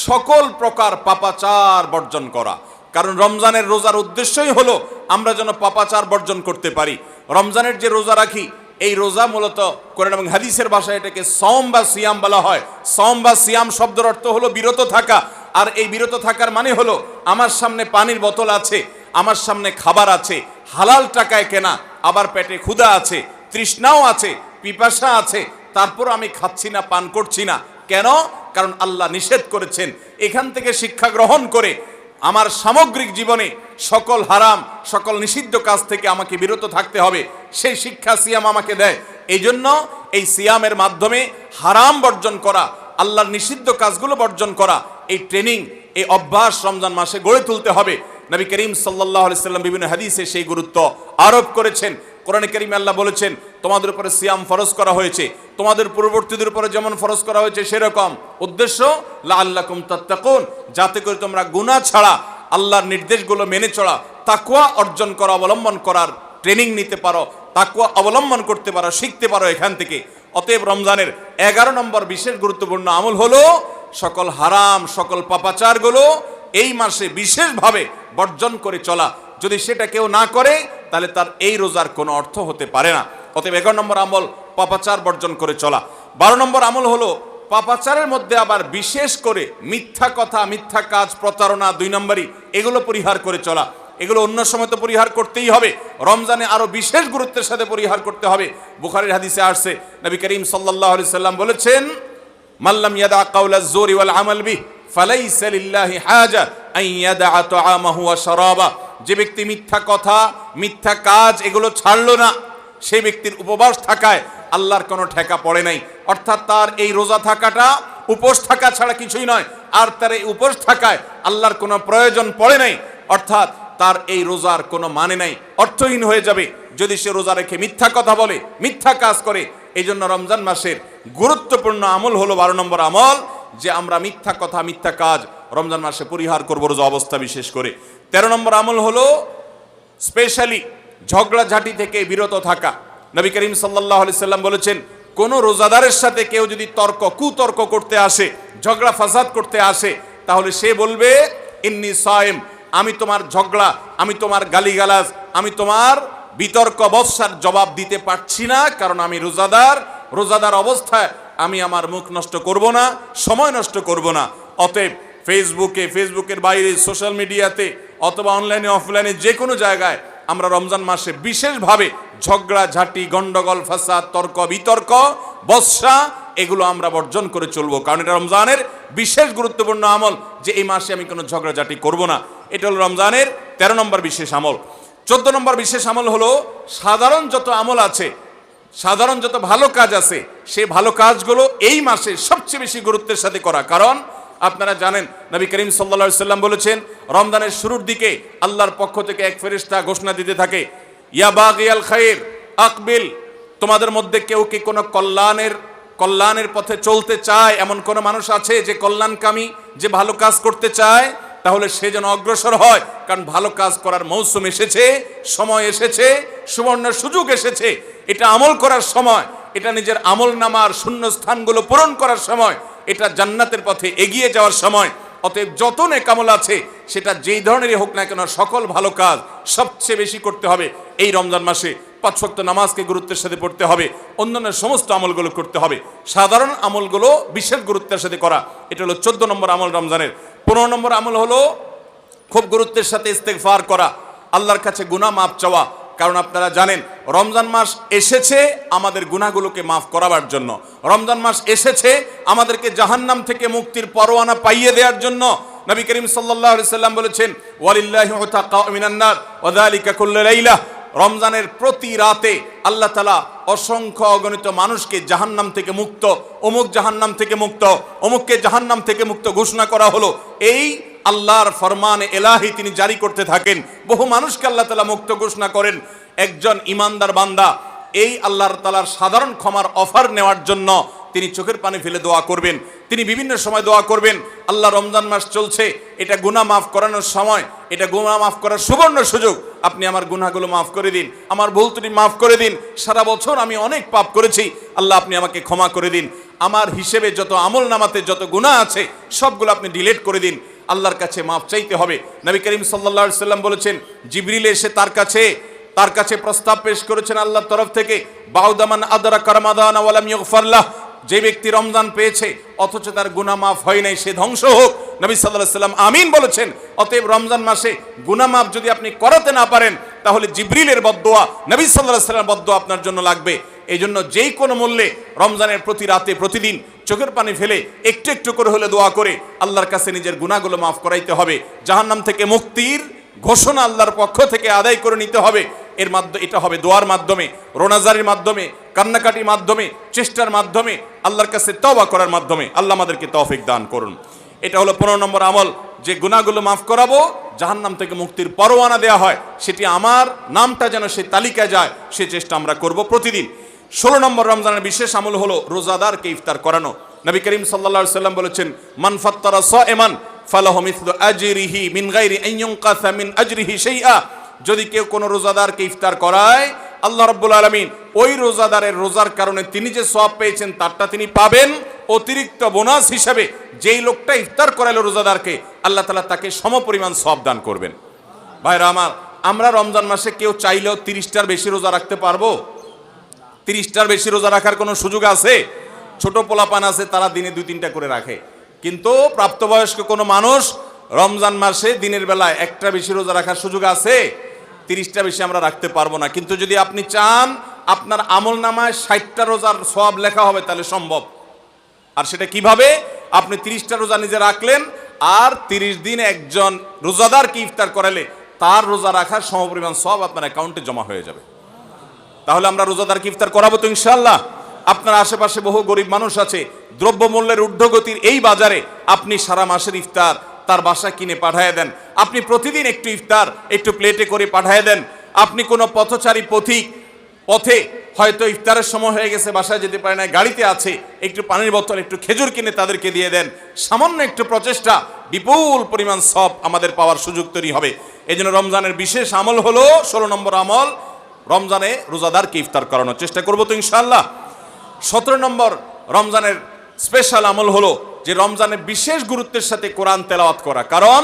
সকল প্রকার পাপাচার বর্জন করা। কারণ রমজানের রোজার উদ্দেশ্যই হলো আমরা যেন পাপাচার বর্জন করতে পারি। রমজানের যে রোজা রাখি, এই রোজা মূলত কোরআন এবং হাদিসের ভাষায় এটাকে সওম বা সিয়াম বলা হয়। সওম বা সিয়াম শব্দের অর্থ হলো বিরত থাকা। আর এই বিরত থাকার মানে হলো আমার সামনে পানির বোতল আছে, আমার সামনে খাবার আছে, হালাল টাকায় কেনা, আবার পেটে ক্ষুধা আছে, তৃষ্ণাও আছে, পিপাসা আছে, তারপর আমি খাচ্ছি না, পান করছি না। কেন? কারণ আল্লাহ নিষেধ করেছেন। এখান থেকে শিক্ষা গ্রহণ করে আমার সামগ্রিক জীবনে সকল হারাম সকল নিষিদ্ধ কাজ থেকে আমাকে বিরত থাকতে হবে, সেই শিক্ষা সিয়াম আমাকে দেয়। এই জন্য এই সিয়ামের মাধ্যমে হারাম বর্জন করা, আল্লাহর নিষিদ্ধ কাজগুলো বর্জন করা, এই ট্রেনিং, এই অভ্যাস রমজান মাসে গড়ে তুলতে হবে। নবী করিম সাল্লাল্লাহু আলাইহি সাল্লাম বিভিন্ন হাদিসে সেই গুরুত্ব আরোপ করেছেন। কোরআনে কারিমে আল্লাহ বলেছেন, তোমাদের উপরে সিয়াম ফরজ করা হয়েছে, তোমাদের পূর্ববর্তীদের উপরে যেমন ফরজ করা হয়েছে সেরকম। উদ্দেশ্য লাআল্লাকুম তাত্তাকুন, যাতে করে তোমরা গুনাহ ছাড়া আল্লাহর নির্দেশগুলো মেনে চলা, তাকওয়া অর্জন করা, অবলম্বন করার ট্রেনিং নিতে পারো, তাকওয়া অবলম্বন করতে পারো, শিখতে পারো এখান থেকে। অতএব রমজানের 11 নম্বর বিশেষ গুরুত্বপূর্ণ আমল হলো সকল হারাম সকল পাপাচারগুলো এই মাসে বিশেষভাবে বর্জন করে চলা। যদি সেটা কেউ না করে তাহলে তার এই রোজার কোনো অর্থ হতে পারে না। অতএব 11 নম্বর আমল পাপাচার বর্জন করে চলা। 12 নম্বর আমল হলো পাপাচারের মধ্যে আবার বিশেষ করে মিথ্যা কথা, মিথ্যা কাজ, প্রতারণা 2 নম্বরই, এগুলো পরিহার করে চলা। এগুলো অন্য সময় তো পরিহার করতেই হবে, রমজানে আরো বিশেষ গুরুত্বের সাথে পরিহার করতে হবে। বুখারীর হাদিসে আসছে, নবী করিম সাল্লাল্লাহু আলাইহি সাল্লাম বলেছেন, মাল্লাম ইয়াদা কাওলাজ জুরি ওয়াল আমাল বিহি ফালাইসা লিল্লাহি হাজা আন ইয়াদা তাআমাহু ওয়া শারাবা। যে ব্যক্তি মিথ্যা কথা, মিথ্যা কাজ এগুলো ছাড়লো না, সেই ব্যক্তির উপবাস থাকায় আল্লাহর কোনো ঠেকা পড়ে নাই। অর্থাৎ তার এই রোজা থাকাটা উপোস থাকা ছাড়া কিছুই নয়, আর তার এই উপোস থাকায় আল্লাহর কোনো প্রয়োজন পড়ে নাই। অর্থাৎ তার এই রোজার কোনো মানে নাই, অর্থহীন হয়ে যাবে যদি সে রোজা রেখে মিথ্যা কথা বলে, মিথ্যা কাজ করে। এই জন্য রমজান মাসের গুরুত্বপূর্ণ আমল হলো 12 নম্বর আমল, যে আমরা মিথ্যা কথা, মিথ্যা কাজ রমজান মাসে পরিহার করবো রোজা অবস্থা বিশেষ করে। 13 নম্বর আমল হলো স্পেশালি ঝগড়াঝাটি থেকে বিরত থাকা। নবী করিম সাল্লাল্লাহু আলাইহি সাল্লাম বলেছেন, কোন রোজাদারের সাথে কেউ যদি কুতর্ক করতে আসে, ঝগড়া ফাসাদ করতে আসে, তাহলে সে বলবে ইন্নী সায়েম, আমি তোমার ঝগড়া, আমি তোমার গালিগালাজ, আমি তোমার বিতর্ক বৎসার জবাব দিতে পারছি না, কারণ আমি রোজাদার। রোজাদার অবস্থায় আমি আমার মুখ নষ্ট করব না, সময় নষ্ট করব না। অতএব ফেসবুকের বাইরে, সোশ্যাল মিডিয়াতে অথবা অনলাইনে অফলাইনে যে কোনো জায়গায় আমরা রমজান মাসে বিশেষভাবে ঝগড়া ঝাঁটি, গন্ডগোল, ফাসাদ, তর্ক বিতর্ক, বৎসা এগুলো আমরা বর্জন করে চলবো, কারণ এটা রমজানের বিশেষ গুরুত্বপূর্ণ আমল, যে এই মাসে আমি কোনো ঝগড়াঝাটি করব না। এটা হলো রমজানের 13 নম্বর বিশেষ আমল। 14 নম্বর বিশেষ আমল হলো সাধারণ যত আমল আছে, সাধারণ যত ভালো কাজ আছে, সেই ভালো কাজগুলো এই মাসে সবচেয়ে বেশি গুরুত্বের সাথে করা। কারণ আপনারা জানেন, নবী করিম সাল্লাল্লাহু আলাইহি সাল্লাম বলেছেন, রমজানের শুরুর দিকে আল্লাহর পক্ষ থেকে এক ফেরেশতা ঘোষণা দিতে থাকে, ইয়া বাগিয়াল খায়র আকবিল, তোমাদের মধ্যে কেউ কি কোনো কল্যাণের পথে চলতে চায়, এমন কোন মানুষ আছে যে কল্যাণকামী, যে ভালো কাজ করতে চায়, তাহলে সে যেন অগ্রসর হয়। কারণ ভালো কাজ করার মৌসুম এসেছে, সময় এসেছে, সুবর্ণ সুযোগ এসেছে। এটা আমল করার সময়, এটা নিজের আমল নামার শূন্য স্থানগুলো পূরণ করার সময়, এটা জান্নাতের পথে এগিয়ে যাওয়ার সময়। অতএব যত নেক আমল আছে, সেটা যেই ধরনেরই হোক না কেন, সকল ভালো কাজ সবচেয়ে বেশি করতে হবে এই রমজান মাসে। 5 ওয়াক্ত নামাজকে গুরুত্বের সাথে পড়তে হবে, অন্যান্য সমস্ত আমলগুলো করতে হবে, সাধারণ আমলগুলো বিশেষ গুরুত্বের সাথে করা। এটা হলো 14 নম্বর আমল রমজানের। 15 নম্বর আমল হলো খুব গুরুত্বের সাথে ইস্তেগফার করা, আল্লাহর কাছে গুনাহ মাফ চাওয়া। কারণ আপনারা জানেন, রমজান মাস এসেছে আমাদের গুনাহগুলোকে মাফ করাবার জন্য। রমজান মাস এসেছে আমাদেরকে জাহান্নাম থেকে মুক্তির পরোয়ানা পাইয়ে দেওয়ার জন্য। নবী করিম সাল্লাল্লাহু আলাইহি সাল্লাম বলেছেন, ওয়ালিল্লাহি উতাকাউ মিনান নার ওয়া যালিকা কুল্লু লাইলা, রমজানের প্রতি রাতে আল্লাহ তাআলা অসংখ্য অগণিত মানুষকে জাহান্নাম থেকে মুক্ত, অমুক জাহান্নাম থেকে মুক্ত, অমুককে জাহান্নাম থেকে মুক্ত ঘোষণা করা হলো। এই আল্লাহর ফরমানে এলাহি তিনি জারি করতে থাকেন, বহু মানুষকে আল্লাহ তাআলা মুক্ত ঘোষণা করেন। একজন ইমানদার বান্দা এই আল্লাহর তাআলার সাধারণ ক্ষমার অফার নেওয়ার জন্য তিনি চোখের পানি ফেলে দোয়া করবেন, তিনি বিভিন্ন সময় দোয়া করবেন। আল্লাহ, রমজান মাস চলছে, এটা গুনাহ মাফ করানোর সময়, এটা গুনাহ মাফ করার সুবর্ণ সুযোগ, আপনি আমার গুনাহগুলো মাফ করে দিন, আমার ভুল ত্রুটি মাফ করে দিন। সারা বছর আমি অনেক পাপ করেছি, আল্লাহ আপনি আমাকে ক্ষমা করে দিন। আমার হিসেবে যত আমল নামাতে যত গুনাহ আছে সবগুলো আপনি ডিলিট করে দিন। আল্লাহর কাছে মাফ চাইতে হবে। নবী করিম সাল্লাল্লাহু আলাইহি সাল্লাম বলেছেন, জিবরিল এসে তার কাছে প্রস্তাব পেশ করেছেন আল্লাহর তরফ থেকে, বাউদামান আদরাকা রমাদান ওয়া লাম ইগফার লাহ, যে ব্যক্তি রমজান পেয়েছে অথচ তার গুনাহ মাফ হয় নাই, সে ধ্বংস হোক। নবী সাল্লাল্লাহু আলাইহি সাল্লাম আমিন বলেছেন। অতএব রমজান মাসে গুনাহ মাফ যদি আপনি করাতে না পারেন, তাহলে জিবরিলের বদদোয়া, নবী সাল্লাল্লাহু আলাইহি সাল্লামের বদদোয়া আপনার জন্য লাগবে। এই জন্য যেই কোনো মূল্যে রমজানের প্রতি রাতে প্রতিদিন চোখের পানি ফেলে একটু একটু করে হলে দোয়া করে আল্লাহর কাছে নিজের গুনাহগুলো মাফ করাইতে হবে। জাহান্নাম থেকে মুক্তির ঘোষণা আল্লাহর পক্ষ থেকে আদায় করে নিতে হবে। এর মাধ্যমে এটা হবে দোয়ার মাধ্যমে, রোনাজারির মাধ্যমে, কান্নাকাটির মাধ্যমে, চেষ্টার মাধ্যমে, আল্লাহর কাছে তওবা করার মাধ্যমে। আল্লাহ আমাদেরকে তৌফিক দান করুন। এটা হলো 15 নম্বর আমল, যে গুনাহগুলো মাফ করাবো, জাহান্নাম থেকে মুক্তির পরোয়ানা দেয়া হয়, সেটি আমার নামটা যেন সেই তালিকায় যায়, সে চেষ্টা আমরা করব প্রতিদিন। 16 নম্বর রমজানের বিশেষ আমল হলো রোজাদারকে ইফতার করানো। নবী করিম সাল্লাল্লাহু আলাইহি সাল্লাম বলেছেন, মান ফাত্তারা সাইমান ফালাহু মিসলু আজরিহি মিন গায়রি আন ইউনকাসা মিন আজরিহি শাইআ। যদি কেউ কোনো রোজাদারকে ইফতার করায়, আল্লাহ রাব্বুল আলামিন ওই রোজাদারের রোজার কারণে তিনি যে সওয়াব পেয়েছেন তারটা তিনি পাবেন, অতিরিক্ত বোনাস হিসাবে যেই লোকটা ইফতার করালো রোজাদারকে, আল্লাহ তাআলা তাকে সমপরিমাণ সওয়াব দান করবেন। ভাইরা আমার, আমরা রমজান মাসে কেউ চাইলেও 30টার বেশি রোজা রাখতে পারবো? 30টার বেশি রোজা রাখার কোনো সুযোগ আছে? ছোট পোলাপান আছে, তারা দিনে 2-3টা করে রাখে, কিন্তু প্রাপ্তবয়স্ক কোনো মানুষ রমজান মাসে দিনের বেলায় একটা বেশি রোজা রাখার সুযোগ আছে? 30টা বেশি আমরা রাখতে পারবো না। কিন্তু যদি আপনি চান আপনার আমল নামায় 60টা রোজার সওয়াব লেখা হবে, তাহলে সম্ভব। আর সেটা কিভাবে? আপনি 30টা রোজা নিজে রাখলেন, আর 30 দিন একজন রোজাদারকে ইফতার করালে তার রোজা রাখার সমপরিমাণ সওয়াব আপনার অ্যাকাউন্টে জমা হয়ে যাবে। তাহলে আমরা রোজাদারকে ইফতার করাবো তো ইনশাআল্লাহ। আপনার আশেপাশে বহু গরিব মানুষ আছে, দ্রব্যমূল্যের ঊর্ধ্বগতির এই বাজারে আপনি সারা মাসের ইফতার তার বাসায় কিনে পাঠিয়ে দেন। আপনি প্রতিদিন একটু ইফতার একটু প্লেটে করে পাঠিয়ে দেন। আপনি কোনো পথচারী পথিক, পথে হয়তো ইফতারের সময় হয়ে গেছে, বাসায় যেতে পারে না, গাড়িতে আছে, একটু পানির বোতল একটু খেজুর কিনে তাদেরকে দিয়ে দেন। সামান্য একটু প্রচেষ্টা বিপুল পরিমাণ সওয়াব আমাদের পাওয়ার সুযোগ তৈরি হবে। এই জন্য রমজানের বিশেষ আমল হলো 16 নম্বর আমল, রমজানে রোজাদারকে ইফতার করানোর চেষ্টা করবো তো ইনশাআল্লাহ। 17 নম্বর রমজানের স্পেশাল আমল হলো যে রমজানে বিশেষ গুরুত্বের সাথে কোরআন তেলাওয়াত করা। কারণ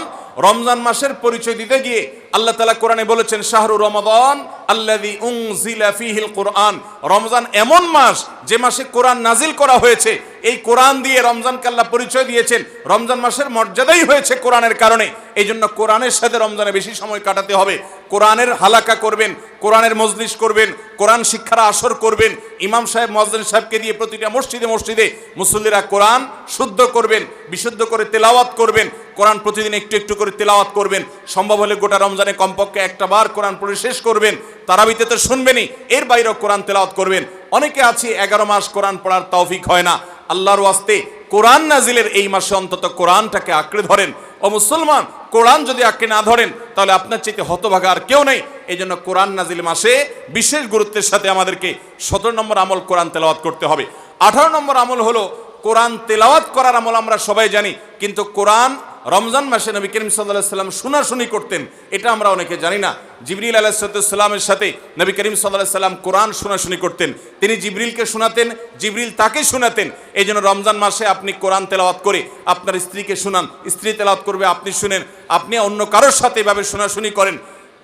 রমজান মাসের পরিচয় দিতে গিয়ে আল্লাহ তাআলা কোরআনে বলেছেন, শাহরু রমাদান আল্লাযী উনজিলা ফীহিল কুরআন। রমজান এমন মাস যে মাসে কোরআন নাজিল করা হয়েছে। এই কোরআন দিয়ে রমজানকে আল্লাহ পরিচয় দিয়েছেন। রমজান মাসের মর্যাদাই হয়েছে কোরআনের কারণে। এই জন্য কোরআনের সাথে রমজানে বেশি সময় কাটাতে হবে। কোরআনের হালাকা করবেন, কোরআনের মজলিস করবেন, কোরআন শিক্ষার আসর করবেন। ইমাম সাহেব, মুয়াজ্জিন সাহেবকে দিয়ে প্রতিটা মসজিদে মসজিদে মুসল্লিরা কোরআন শুদ্ধ করবেন, বিশুদ্ধ করে তেলাওয়াত করবেন। কোরআন প্রতিদিন একটু একটু করে তেলাওয়াত করবেন। সম্ভব হলে গোটা রমজানে কমপক্ষে একটা বার কোরআন পড়ে শেষ করবেন। তারাবিতে তো শুনবেনই, এর বাইরেও কোরআন তেলাওয়াত করবেন। অনেকে আছে 11 মাস কোরআন পড়ার তৌফিক হয় না। আল্লাহর ওয়াস্তে কোরআন নাজিলের এই মাসে অন্তত কোরআনটাকে আঁকড়ে ধরেন। ও মুসলমান, কোরআন যদি আঁকড়ে না ধরেন তাহলে আপনার চাইতে হতভাগা আর কেউ নেই। এই জন্য কোরআন নাজিল মাসে বিশেষ গুরুত্বের সাথে আমাদেরকে 17 নম্বর আমল কোরআন তেলাওয়াত করতে হবে। 18 নম্বর আমল হলো কোরআন তেলাওয়াত করার আমল। আমরা সবাই জানি, কিন্তু কোরআন রমজান মাসে নবী করিম সাল্লাল্লাহু আলাইহি সাল্লাম শোনাশুনি করতেন, এটা আমরা অনেকে জানি না। জিবরিল আলাইহিস সালামের সাথে নবী করিম সাল্লাল্লাহু আলাইহি সাল্লাম কোরআন শোনাশুনি করতেন। তিনি জিবরিলকে শোনাতেন, জিবরিল তাকে শোনাতেন। এই জন্য রমজান মাসে আপনি কোরআন তেলাওয়াত করে আপনার স্ত্রীকে শোনান, স্ত্রী তেলাওয়াত করবে, আপনি শুনেন, আপনি অন্য কারোর সাথে এভাবে শোনাশুনি করেন।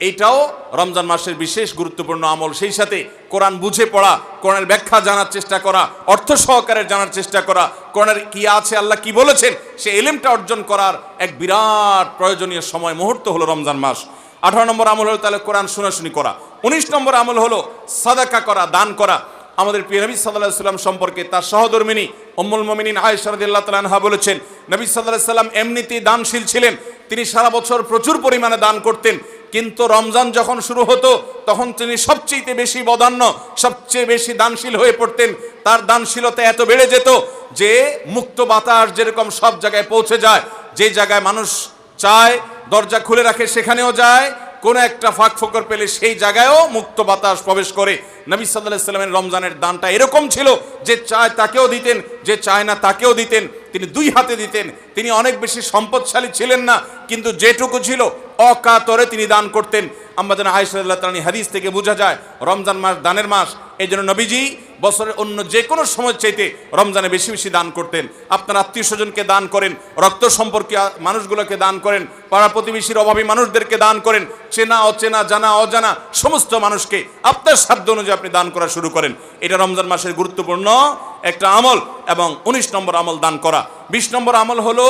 এইটাও রমজান মাসের বিশেষ গুরুত্বপূর্ণ আমল। সেই সাথে কোরআন বুঝে পড়া, কোরআনের ব্যাখ্যা জানার চেষ্টা করা, অর্থ সহকারে জানার চেষ্টা করা, কোরআনের কি আছে, আল্লাহ কি বলেছেন, সে ইলমটা অর্জন করার এক বিরাট প্রয়োজনীয় সময় মুহূর্ত হলো রমজান মাস। 18 নম্বর আমল হলো তাহলে কোরআন শোনাশুনি করা। 19 নম্বর আমল হলো সাদাকা করা, দান করা। আমাদের প্রিয় নবী সাল্লাল্লাহু আলাইহি সাল্লাম সম্পর্কে তার সহধর্মিনী উম্মুল মুমিনিন আয়েশা রাদিয়াল্লাহু তাআলা আনহা বলেছেন, নবী সাল্লাল্লাহু আলাইহি সাল্লাম এমনিতেই দানশীল ছিলেন। তিনি সারা বছর প্রচুর পরিমাণে দান করতেন, কিন্তু রমজান যখন শুরু হতো তখন তিনি সবচেয়ে বেশি বদান্য, সবচেয়ে বেশি দানশীল হয়ে পড়তেন। তার দানশীলতা এত বেড়ে যেত যে মুক্ত বাতাস যেরকম সব জায়গায় পৌঁছে যায়, যে জায়গায় মানুষ চায় দরজা খুলে রাখে সেখানেও যায়, কোনো একটা ফাঁক ফোকর পেলে সেই জায়গায়ও মুক্ত বাতাস প্রবেশ করে। নবী সাল্লাল্লাহু আলাইহি সাল্লামের রমজানের দানটা এরকম ছিল যে চায় তাকেও দিতেন, যে চায় না তাকেও দিতেন। তিনি 2 হাতে দিতেন। তিনি অনেক বেশি সম্পদশালী ছিলেন না, কিন্তু যেটুকু ছিল অকাতরে তিনি দান করতেন। আমাদের আয়েশা রাদিয়াল্লাহু তাআলা হাদিস থেকে বোঝা যায় রমজান মাস দানের মাস। এই জন্য নবীজি বছরের অন্য যে কোনো সময় চাইতে রমজানে বেশি বেশি দান করতেন। আপনার আত্মীয় স্বজনকে দান করেন, রক্ত সম্পর্কে মানুষগুলোকে দান করেন, পাড়া প্রতিবেশীর অভাবী মানুষদেরকে দান করেন, চেনা অচেনা জানা অজানা সমস্ত মানুষকে আপনার সাধ্য অনুযায়ী আপনি দান করা শুরু করেন। এটা রমজান মাসের গুরুত্বপূর্ণ একটা আমল। এবং 19 নম্বর আমল দান করা। 20 নম্বর আমল হলো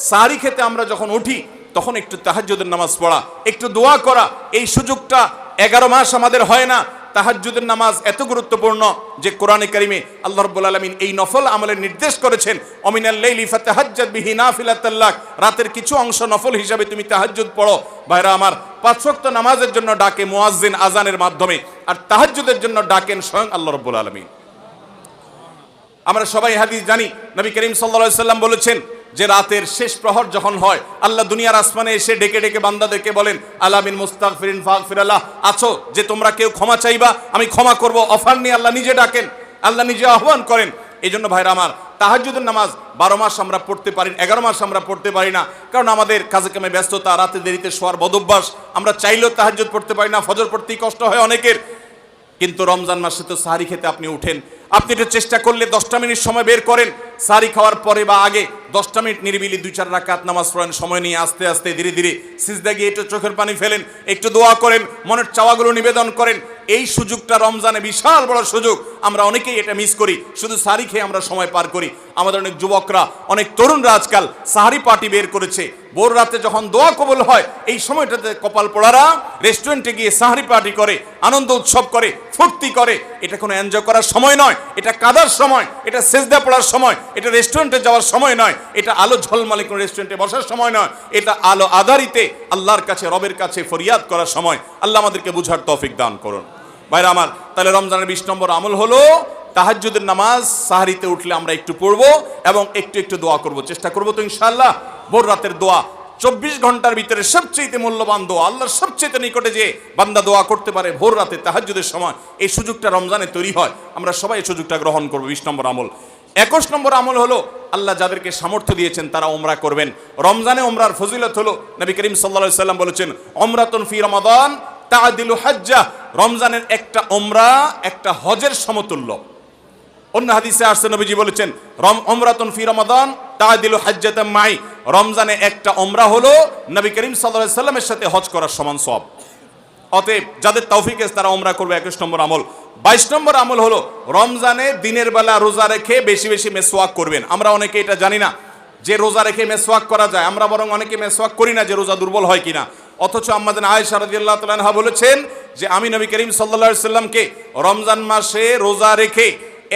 সাহরি খেতে আমরা যখন উঠি তখন একটু তাহাজ্জুদের নামাজ পড়া, একটু দোয়া করা। এই সুযোগটা 11 মাস আমাদের হয় না। তাহাজ্জুদের নামাজ এত গুরুত্বপূর্ণ যে কোরআনে কারিমে আল্লাহ রাব্বুল আলামিন এই নফল আমলের নির্দেশ করেছেন, অমিনাল লাইলি ফাতাহাজ্জাদ বিহি নাফিলাতাল লাক, রাতের কিছু অংশ নফল হিসাবে তুমি তাহাজ্জুদ পড়ো। ভাইরা আমার, 5 ওয়াক্ত নামাজের জন্য ডাকে মুয়াজ্জিন আজানের মাধ্যমে, আর তাহাজ্জুদের জন্য ডাকেন স্বয়ং আল্লাহ রাব্বুল আলামিন। আমরা সবাই হাদিস জানি, নবী করিম সাল্লাল্লাহু আলাইহি সাল্লাম বলেছেন যে রাতের শেষ প্রহর যখন হয়, আল্লাহ দুনিয়ার আসমানে এসে ডেকে ডেকে বান্দাদেরকে বলেন, আলা মিন মুস্তাগফিরিন ফাগফিরাল্লাহ, আছো যে তোমরা কেউ ক্ষমা চাইবা, আমি ক্ষমা করব। অফার নিয়ে আল্লাহ নিজে ডাকেন, আল্লাহ নিজে আহ্বান করেন। এই জন্য ভাইরা আমার, তাহাজ্জুদের নামাজ 12 মাস আমরা পড়তে পারি, 11 মাস আমরা পড়তে পারি না, কারণ আমাদের কাজে কামে ব্যস্ততা, রাতে দেরিতে শোয়ার বদভ্যাস, আমরা চাইলেও তাহাজ্জুদ পড়তে পারি না, ফজর পড়তেই কষ্ট হয় অনেকের। কিন্তু রমজান মাসে তো সাহারি খেতে আপনি উঠেন, আপনি একটু চেষ্টা করলে 10টা মিনিট সময় বের করেন, সাহারি খাওয়ার পরে বা আগে 10টা মিনিট নিরিবিলি 2-4 রাকাত নামাজ পড়েন, সময় নিয়ে আস্তে আস্তে ধীরে ধীরে সিজদা গিয়ে একটু চোখের পানি ফেলেন, একটু দোয়া করেন, মনের চাওয়াগুলো নিবেদন করেন। এই সুযোগটা রমজানে বিশাল বড় সুযোগ, আমরা অনেকেই এটা মিস করি, শুধু সাহারি খেয়ে আমরা সময় পার করি। আমাদের অনেক যুবকরা, অনেক তরুণরা আজকাল সাহারি পার্টি বের করেছে। ভোর রাতে যখন দোয়া কবুল হয়, এই সময়টাতে কপাল পোড়ারা রেস্টুরেন্টে গিয়ে সাহারি পার্টি করে, আনন্দ উৎসব করে, ফুর্তি করে। এটা কোনো এনজয় করার সময় নয়, এটা কাদার সময়, এটা সেজদা পড়ার সময়, এটা রেস্টুরেন্টে যাওয়ার সময় নয়, এটা আলো ঝলমলে কোনো রেস্টুরেন্টে বসার সময় নয়, এটা আলো আধারিতে আল্লাহর কাছে, রবের কাছে ফরিয়াদ করার সময়। আল্লাহ আমাদেরকে বুঝার তৌফিক দান করুন। ভাইরা আমার, তাহলে রমজানের 20 নম্বর আমল হলো তাহাজ্জুদের নামাজ সাহারিতে উঠলে আমরা একটু পড়বো এবং একটু একটু দোয়া করব, চেষ্টা করব তো ইনশাআল্লাহ। ভোর রাতের দোয়া 24 ঘন্টার ভিতরে সবচেয়ে মূল্যবান দোয়া, আল্লাহর সবচেয়ে নিকটে যে বান্দা দোয়া করতে পারে ভোর রাতে তাহাজ্জুদের সময়, এই সুযোগটা রমজানে তৈরি হয়। আমরা সবাই এই সুযোগটা গ্রহণ করব। 20 নম্বর আমল। 21 নম্বর আমল হলো, আল্লাহ যাদেরকে সামর্থ্য দিয়েছেন তারা ওমরা করবেন। রমজানে ওমরার ফজিলত হলো, নবী করিম সাল্লাল্লাহু আলাইহি সাল্লাম বলেছেন, ওমরাতুন ফি রমাদান তাআদিলু হাজ্জা, রমজানের একটা ওমরা একটা হজের সমতুল্য। অন্য হাদিসে আসছে, নবীজি বলেছেন, ওমরাতুন ফি রমাদান তাআদিলু হাজ্জাতাম মাই, রমজানে একটা ওমরা হলো নবী করিম সাল্লাল্লাহু আলাইহি সাল্লামের সাথে হজ করার সমান সওয়াব। অতএব যাদের তৌফিক আছে তারা ওমরা করবে। 21 নম্বর আমল। 22 নম্বর আমল হলো, রমজানে দিনের বেলা রোজা রেখে বেশি বেশি মেসওয়াক করবেন। আমরা অনেকে এটা জানি না যে রোজা রেখে মেসওয়াক করা যায়, আমরা বরং অনেকে মেসওয়াক করি না যে রোজা দুর্বল হয় কিনা। অথচ আম্মাজান আয়েশা রাদিয়াল্লাহু তাআলা আনহা বলেছেন যে আমি নবী করিম সাল্লাল্লাহু আলাইহি সাল্লামকে রমজান মাসে রোজা রেখে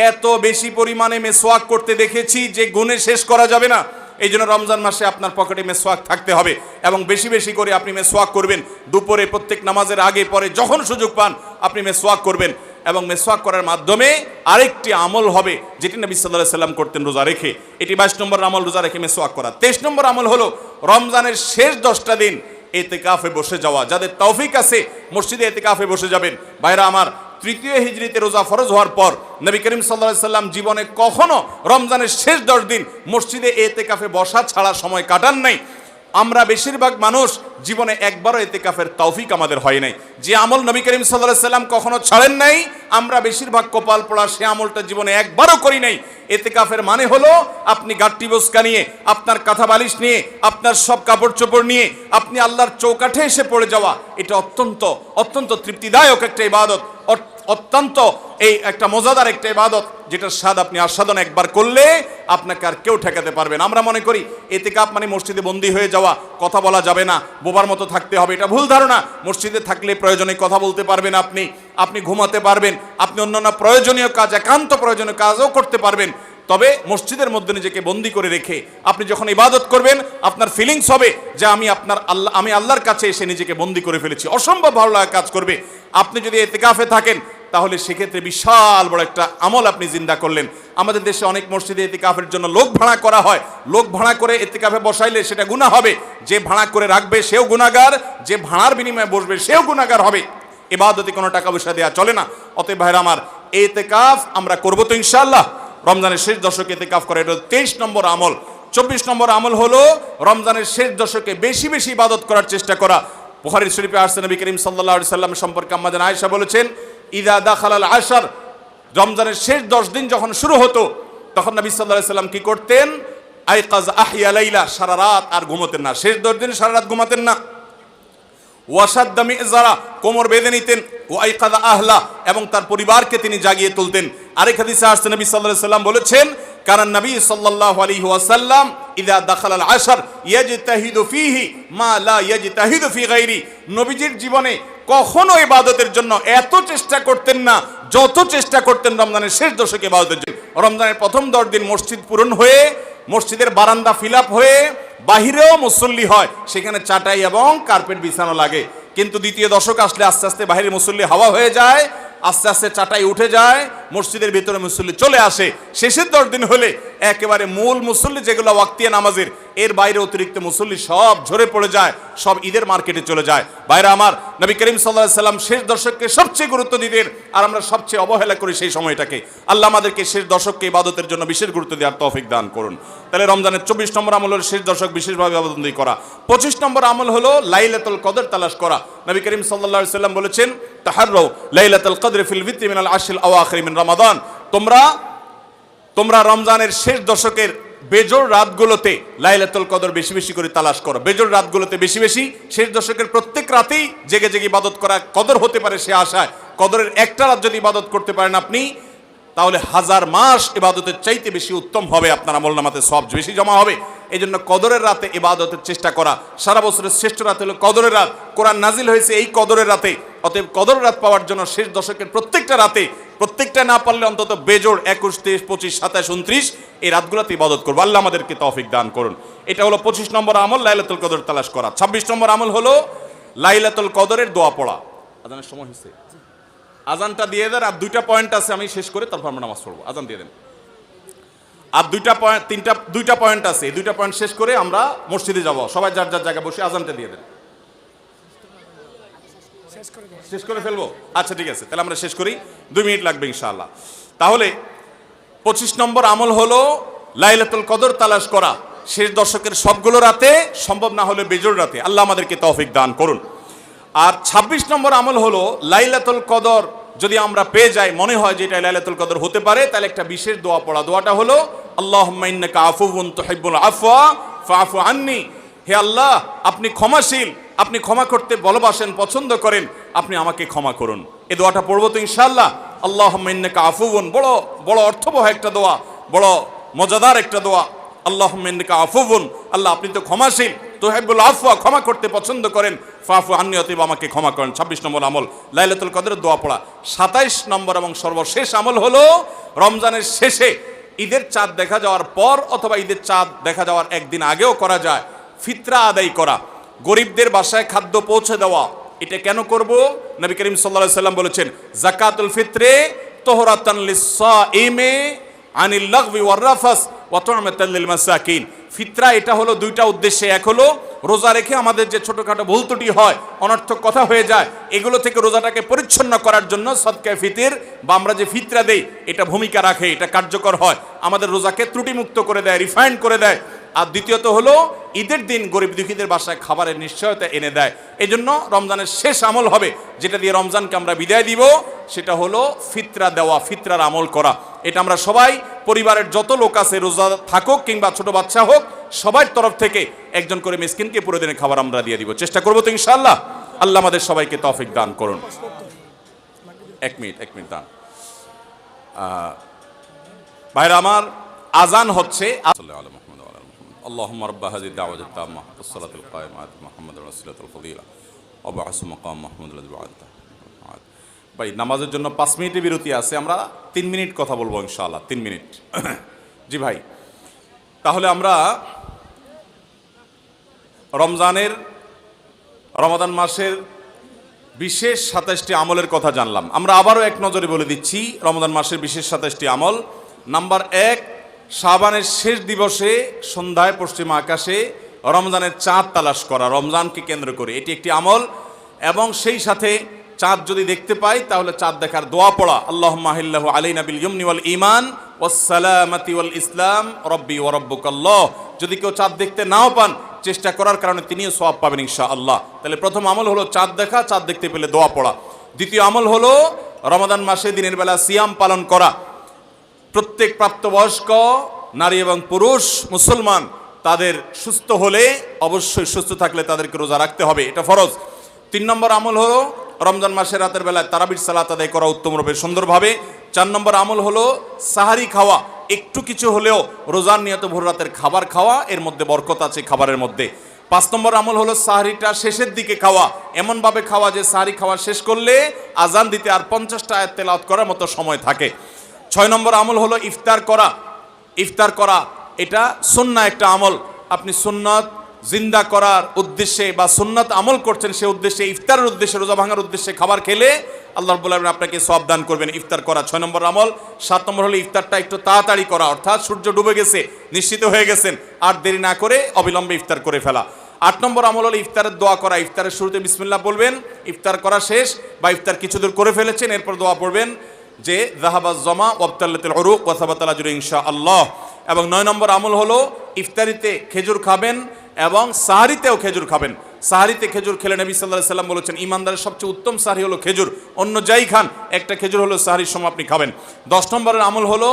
এত বেশি পরিমাণে মেসওয়াক করতে দেখেছি যে গুণে শেষ করা যাবে না। এই জন্য রমজান মাসে আপনার পকেটে মেসওয়াক থাকতে হবে এবং বেশি বেশি করে আপনি মেসওয়াক করবেন। দুপুরে, প্রত্যেক নামাজের আগে পরে, যখন সুযোগ পান আপনি মেসওয়াক করবেন। এবং মেসওয়াক করার মাধ্যমে আরেকটি আমল হবে যেটি নবী সাল্লাল্লাহু আলাইহি সাল্লাম করতেন রোজা রেখে। এটি 22 নম্বর আমল, রোজা রেখে মেসওয়াক করা। 23 নম্বর আমল হলো রমজানের শেষ 10টা দিন ইতিকাফে বসে যাওয়া। যাদের তৌফিক আছে মসজিদে ইতিকাফে বসে যাবেন। ভাইরা আমার, 3য় হিজরিতে রোজা ফরজ হওয়ার পর নবী করিম সাল্লাল্লাহু আলাইহি সাল্লাম জীবনে কখনো রমজানের শেষ 10 দিন মসজিদে ইতিকাফে বসা ছাড়া সময় কাটান নাই। আমরা বেশিরভাগ মানুষ জীবনে একবারও ইতিকাফের তৌফিক আমাদের হয় নাই। যে আমল নবী করিম সাল্লাল্লাহু আলাইহি সাল্লাম কখনো ছাড়েন নাই, আমরা বেশিরভাগ কপাল পোড়া সে আমলটা জীবনে একবারও করি নাই। ইতিকাফের মানে হলো আপনি গাট্টি বস্কা নিয়ে, আপনার কাঁথা বালিশ নিয়ে, আপনার সব কাপড় চোপড় নিয়ে আপনি আল্লাহর চৌকাঠে এসে পড়ে যাওয়া। এটা অত্যন্ত অত্যন্ত তৃপ্তিদায়ক একটা ইবাদত, অত্যন্ত এই একটা মজাদার একটা ইবাদত, যেটার স্বাদ আপনি আস্বাদন একবার করলে আপনাকে আর কেউ ঠেকাতে পারবেন। আমরা মনে করি ইতিকাফ মানে মসজিদে বন্দী হয়ে যাওয়া, কথা বলা যাবে না, বোবার মতো থাকতে হবে। এটা ভুল ধারণা। মসজিদে থাকলে প্রয়োজনে কথা বলতে পারবেন, আপনি ঘুমাতে পারবেন, আপনি অন্যান্য প্রয়োজনীয় কাজ, একান্ত প্রয়োজনীয় কাজও করতে পারবেন। তবে মসজিদের মধ্যে নিজেকে বন্দী করে রেখে আপনি যখন ইবাদত করবেন, আপনার ফিলিংস হবে যে আমি আল্লাহর কাছে এসে নিজেকে বন্দী করে ফেলেছি। অসম্ভব ভালো লাগা কাজ করবে। আপনি যদি ইতিকাফে থাকেন তাহলে সেক্ষেত্রে বিশাল বড় একটা আমল আপনি জিন্দা করলেন। আমাদের দেশে অনেক মসজিদে ইতিকাফের জন্য লোক ভাড়া করা হয়। লোক ভাড়া করে ইতিকাফে বসাইলে সেটা গুনাহ হবে। যে ভাড়া করে রাখবে সেও গুনাহগার, যে ভাড়ার বিনিময়ে বসবে সেও গুনাহগার হবে। ইবাদতে কোনো টাকা পয়সা দেওয়া চলে না। অতএব ভাইরা আমার, ইতিকাফ আমরা করব তো ইনশাআল্লাহ। রমজানের শেষ দশকে ইতিকাফ করা, এটা 23 নম্বর আমল। 24 নম্বর আমল হলো রমজানের শেষ দশকে বেশি বেশি ইবাদত করার চেষ্টা করা। বুখারী শরীফে আসছে, নবী করিম সাল্লাল্লাহু আলাইহি সাল্লাম সম্পর্কে আম্মাজান আয়েশা বলেছেন, ইদা দাখালাল আশর, রমজানের শেষ 10 দিন যখন শুরু হতো তখন নবী সাল্লাল্লাহু আলাইহি সাল্লাম কি করতেন? আইকাজ আহইয়া লাইলা, সারা রাত আর ঘুমাতেন না। শেষ 10 দিন সারা রাত ঘুমাতেন না। ওয়াসাদ্দা মিযজারা, কোমর বেঁধে নিতেন। ও আইকাযা আহলা, এবং তার পরিবারকে তিনি জাগিয়ে তুলতেন। আরেক হাদিসে আসছে, নবী সাল্লাল্লাহু আলাইহি সাল্লাম বলেছেন, কারণ নবী সাল্লাল্লাহু আলাইহি ওয়াসাল্লাম ইযা দাখালাল আশর ইয়াজতাহিদু ফীহি মা লা ইয়াজতাহিদু ফী গায়রি, নবীজির জীবনে কখনো ইবাদতের জন্য এত চেষ্টা করতেন না যত চেষ্টা করতেন রমজানের শেষ দশকে ইবাদতের জন্য। রমজানের প্রথম 10 দিন মসজিদ পূরণ হয়ে, মসজিদের বারান্দা ফিল আপ হয়ে, বাহিরেও মুসল্লি হয়, সেখানে চাটাই এবং কার্পেট বিছানো লাগে। কিন্তু দ্বিতীয় দশক আসলে আস্তে আস্তে বাহিরে মুসল্লি হাওয়া হয়ে যায়, আস্তে আস্তে চাটাই উঠে যায়, মসজিদের ভিতরে মুসল্লি চলে আসে। শেষের 10 দিন হলে একেবারে মূল মুসল্লি যেগুলো ওয়াক্তিয়া নামাজের, এর বাইরে অতিরিক্ত মুসল্লি সব ঝরে পড়ে যায়, সব ঈদের মার্কেটে চলে যায়। ভাইরা আমার, নবী করিম সাল্লাল্লাহু আলাইহি সাল্লাম শেষ দশককে সবচেয়ে গুরুত্ব দিতেন, আর আমরা সবচেয়ে অবহেলা করি সেই সময়টাকে। আল্লাহ আমাদেরকে শেষ দশককে ইবাদতের জন্য বিশেষ গুরুত্ব দেওয়ার তৌফিক দান করুন। তাহলে রমজানের 24 নম্বর আমল হলো শেষ দশক বিশেষভাবে ইবাদতবন্দি করা। 25 নম্বর আমল হলো লাইলাতুল কদর তালাশ করা। নবী করিম সাল্লাল্লাহু আলাইহি সাল্লাম বলেছেন, তাহাররাউ লাইলাতুল কদর ফিল ভিতরি মিনাল আশরিল আওয়াখির মিন রমাদান। তোমরা রমজানের শেষ দশকের বেজোড় রাতগুলোতে লাইলাতুল কদর বেশি বেশি করে তালাশ করো। বেজোড় রাতগুলোতে বেশি বেশি, শেষ দশকের প্রত্যেক রাতেই জেগে জেগে ইবাদত করা কদর হতে পারে সে আশায়। কদরের একটা রাত যদি ইবাদত করতে পারেন আপনি, তাহলে 1000 মাস ইবাদতের চাইতে বেশি উত্তম হবে, আপনার আমলনামাতে সওয়াব বেশি জমা হবে। এই জন্য কদরের রাতে ইবাদতের চেষ্টা করা। সারা বছরের শ্রেষ্ঠ রাত হলো কদরের রাত। কোরআন নাজিল হয়েছে এই কদরের রাতে। অতএব কদরের রাত পাওয়ার জন্য শেষ দশকের প্রত্যেকটা রাতে, প্রত্যেকটা না পারলে অন্তত বেজোড় 21, 23, 25, 27, 29 এই রাতগুলোতে ইবাদত করবো। আল্লাহ আমাদেরকে তৌফিক দান করুন। এটা হলো 25 নম্বর আমল, লাইলাতুল কদর তালাশ করা। 26 নম্বর আমল হলো লাইলাতুল কদরের দোয়া পড়া। আজানের সময় হয়েছে, আজানটা দিয়ে দেন। আর 2টা পয়েন্ট আছে, আমি শেষ করে তারপর আমরা নামাজ পড়বো। আজান দিয়ে দেন। আর 2টা পয়েন্ট আছে, এই 2টা পয়েন্ট শেষ করে আমরা মসজিদে যাব। সবাই যার যার জায়গায় বসে আজানটা দিয়ে দেন। শেষ করে ফেলবো? আচ্ছা ঠিক আছে, তাহলে আমরা শেষ করি, 2 মিনিট লাগবে ইনশাআল্লাহ। তাহলে 25 নম্বর আমল হলো লাইলাতুল কদর তালাশ করা। শেষ দশকের সবগুলো রাতে, সম্ভব না হলে বেজোড় রাতে। আল্লাহ আমাদেরকে তৌফিক দান করুন। আর 26 নম্বর আমল হলো লাইলাতুল কদর যদি আমরা পেয়ে যাই, মনে হয় যে এটা লাইলাতুল কদর হতে পারে, তাহলে একটা বিশেষ দোয়া পড়া। দোয়াটা হলো আল্লাহুম্মা ইন্নাকা আফুউন তুহিব্বুল আফওয়া ফাআফু আন্নি। হে আল্লাহ, আপনি ক্ষমাশীল, আপনি ক্ষমা করতে ভালোবাসেন, পছন্দ করেন, আপনি আমাকে ক্ষমা করুন। এই দোয়াটা পড়বো তো ইনশাআল্লাহ। আল্লাহুম্মা ইন্নাকা আফুউন, বড় বড় অর্থবহ একটা দোয়া, বড় মজাদার একটা দোয়া। আল্লাহুম্মা ইন্নাকা আফুউন, আল্লাহ আপনি তো ক্ষমাশীল, তুহিব্বুল আফওয়া ক্ষমা করতে পছন্দ করেন, ফাআফু আন্নি অতএব আমাকে ক্ষমা করেন। 26 নম্বর আমল লাইলাতুল কদরের দোয়া পড়া। 27 নম্বর এবং সর্বশেষ আমল হলো রমজানের শেষে, ঈদের চাঁদ দেখা যাওয়ার পর অথবা ঈদের চাঁদ দেখা যাওয়ার একদিন আগেও করা যায়, ফিতরা আদায় করা, গরিবদের বাসায় খাদ্য পৌঁছে দেওয়া। এটা কেন করব? নবী করিম সাল্লাল্লাহু আলাইহি সাল্লাম বলেছেন, যাকাতুল ফিতরে তুহরাতান লিস-সাইমি আনিল লাগবি ওয়ার রাফাস ওয়া তু'মাতাল লিল মাসাকিন। ফিতরা এটা হলো 2টা উদ্দেশ্যে। এক হলো রোজা রেখে আমাদের যে ছোটখাটো ভুল ত্রুটি হয়, অনর্থক কথা হয়ে যায়, এগুলো থেকে রোজাটাকে পরিচ্ছন্ন করার জন্য সদকায়ে ফিতর বা আমরা যে ফিতরা দেই, এটা ভূমিকা রাখে, এটা কার্যকর হয়, আমাদের রোজাকে ত্রুটিমুক্ত করে দেয়, রিফাইন্ড করে দেয়। আর দ্বিতীয়ত হলো ঈদের দিন গরিব দুঃখীদের বাসায় খাবারের নিশ্চয়তা এনে দেয়। এই জন্য রমজানের শেষ আমল হবে, যেটা দিয়ে রমজানকে আমরা বিদায় দিব, সেটা হলো ফিতরা দেওয়া, ফিতরার আমল করা। এটা আমরা সবাই, পরিবারের যত লোক আছে, রোজা থাকুক কিংবা ছোট বাচ্চা হোক, সবার তরফ থেকে একজন করে মিসকিনকে পুরো দিনের খাবার আমরা দিয়ে দিব। চেষ্টা করবো তো ইনশাআল্লাহ। আল্লাহ আমাদের সবাইকে তৌফিক দান করুন। 1 মিনিট দান। ভাইরা আমার, আজান হচ্ছে। আল্লাহুম্মা রাব্বা হাযিহি দাওয়াতিত তাম্মা ওয়াস সালাতুল কায়িমাত মুহাম্মাদুর রাসূলুল্লাহিল ফাদিলা ওয়া বা'আসু মাকাম মাহমুদুল লাযী। ভাই, নামাজের জন্য 5 মিনিটের বিরতি আছে, আমরা 3 মিনিট কথা বলবো ইনশাআল্লাহ। 3 মিনিট। জি ভাই, তাহলে আমরা রমাদান মাসের বিশেষ 27টি আমলের কথা জানলাম। আমরা আবারও এক নজরে বলে দিচ্ছি রমাদান মাসের বিশেষ 27টি আমল। নাম্বার 1, শাবানের শেষ দিবসে সন্ধ্যায় পশ্চিম আকাশে রমজানের চাঁদ তালাশ করা, রমজানকে কেন্দ্র করে, এটি একটি আমল। এবং সেই সাথে চাঁদ যদি দেখতে পাই তাহলে চাঁদ দেখার দোয়া পড়া, আল্লাহুম্মা আহিল্লাহু আলাইনা বিল ইয়ামনি ওয়াল ঈমান ওয়াস সালামাতি ওয়াল ইসলাম রব্বি ওয়া রাব্বুকাল্লাহ। যদি কেউ চাঁদ দেখতে নাও পান, চেষ্টা করার কারণে তিনিও সওয়াব পাবেন ইনশাআল্লাহ। তাহলে প্রথম আমল হলো চাঁদ দেখা, চাঁদ দেখতে পেলে দোয়া পড়া। দ্বিতীয় আমল হলো রমাদান মাসে দিনের বেলা সিয়াম পালন করা। প্রত্যেক প্রাপ্তবয়স্ক নারী এবং পুরুষ মুসলমান তাদের সুস্থ হলে, অবশ্যই সুস্থ থাকলে তাদেরকে রোজা রাখতে হবে, এটা ফরজ। 3 নম্বর আমল হলো রমজান মাসের রাতের বেলায় তারাবির সালাত আদায় করা উত্তমরূপে সুন্দরভাবে। 4 নম্বর আমল হলো সাহারি খাওয়া, একটু কিছু হলেও রোজার নিয়ত ভোর রাতের খাবার খাওয়া, এর মধ্যে বরকত আছে খাবারের মধ্যে। 5 নম্বর আমল হলো সাহরিটা শেষের দিকে খাওয়া, এমনভাবে খাওয়া যে সাহরি খাওয়া শেষ করলে আজান দিতে আর 50টা আয়াত তেলাওয়াত করার মতো সময় থাকে। 6 নম্বর আমল হলো ইফতার করা। ইফতার করা এটা সুন্নাহ একটা আমল। আপনি সুন্নাত জিন্দা করার উদ্দেশ্যে বা সুন্নাত আমল করছেন, সে উদ্দেশ্যে ইফতারের উদ্দেশ্যে, রোজা ভাঙার উদ্দেশ্যে খাবার খেলে আল্লাহ রাব্বুল আলামিন আপনাকে সওয়াব দান করবেন। ইফতার করা 6 নম্বর আমল। 7 নম্বর হলো ইফতারটা একটু তাড়াতাড়ি করা, অর্থাৎ সূর্য ডুবে গেছে, নিশ্চিত হয়ে গেছেন, আর দেরি না করে অবিলম্বে ইফতার করে ফেলা। 8 নম্বর আমল হলো ইফতারের দোয়া করা। ইফতারের শুরুতে বিসমিল্লাহ বলবেন, ইফতার করা শেষ বা ইফতার কিছু দূর করে ফেলেছেন, এরপর দোয়া পড়বেন যে যাহাবাজ জামা ওয়াবতাল্লাতিল উরুক ওয়া সাবাতাল আজরু ইনশাআল্লাহ। এবং 9 নম্বর আমল হলো ইফতারিতে খেজুর খাবেন এবং সাহরিতেও খেজুর খাবেন। সাহরিতে খেজুর খেলে নবী সাল্লাল্লাহু আলাইহি সাল্লাম বলেছেন ইমানদারের সবচেয়ে উত্তম সাহরি হলো খেজুর, অন্য যাই খান একটা খেজুর হলো সাহরির সময় আপনি খাবেন। 10 নম্বরের আমল হলো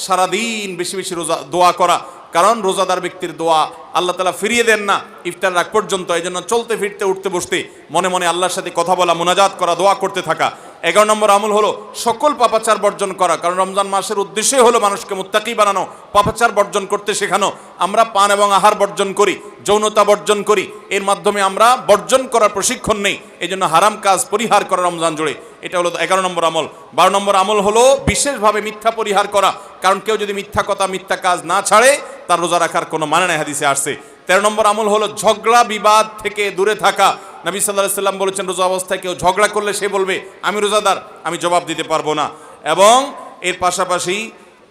সারাদিন বেশি বেশি রোজা দোয়া করা, কারণ রোজাদার ব্যক্তির দোয়া আল্লাহ তাআলা ফিরিয়ে দেন না ইফতার রাগ পর্যন্ত। এই জন্য চলতে ফিরতে উঠতে বসতে মনে মনে আল্লাহর সাথে কথা বলা, মুনাজাত করা, দোয়া করতে থাকা। 11 নম্বর আমল হলো সকল পাপাচার বর্জন করা, কারণ রমজান মাসের উদ্দেশ্যই হলো মানুষকে মুত্তাকি বানানো, পাপাচার বর্জন করতে শেখানো। আমরা পান এবং আহার বর্জন করি, যৌনতা বর্জন করি, এর মাধ্যমে আমরা বর্জন করার প্রশিক্ষণ নেই। এই জন্য হারাম কাজ পরিহার করা রমজান জুড়ে, এটা হলো 11 নম্বর আমল। 12 নম্বর আমল হলো বিশেষভাবে মিথ্যা পরিহার করা, কারণ কেউ যদি মিথ্যা কথা মিথ্যা কাজ না ছাড়ে তার রোজা রাখার কোনো মানে নাই, হাদিসে আসছে। 13 নম্বর আমল হলো ঝগড়া বিবাদ থেকে দূরে থাকা। নবী সাল্লাল্লাহু আলাইহি সাল্লাম বলেছেন রোজা অবস্থায় কেউ ঝগড়া করলে সে বলবে আমি রোজাদার, আমি জবাব দিতে পারবো না। এবং এর পাশাপাশি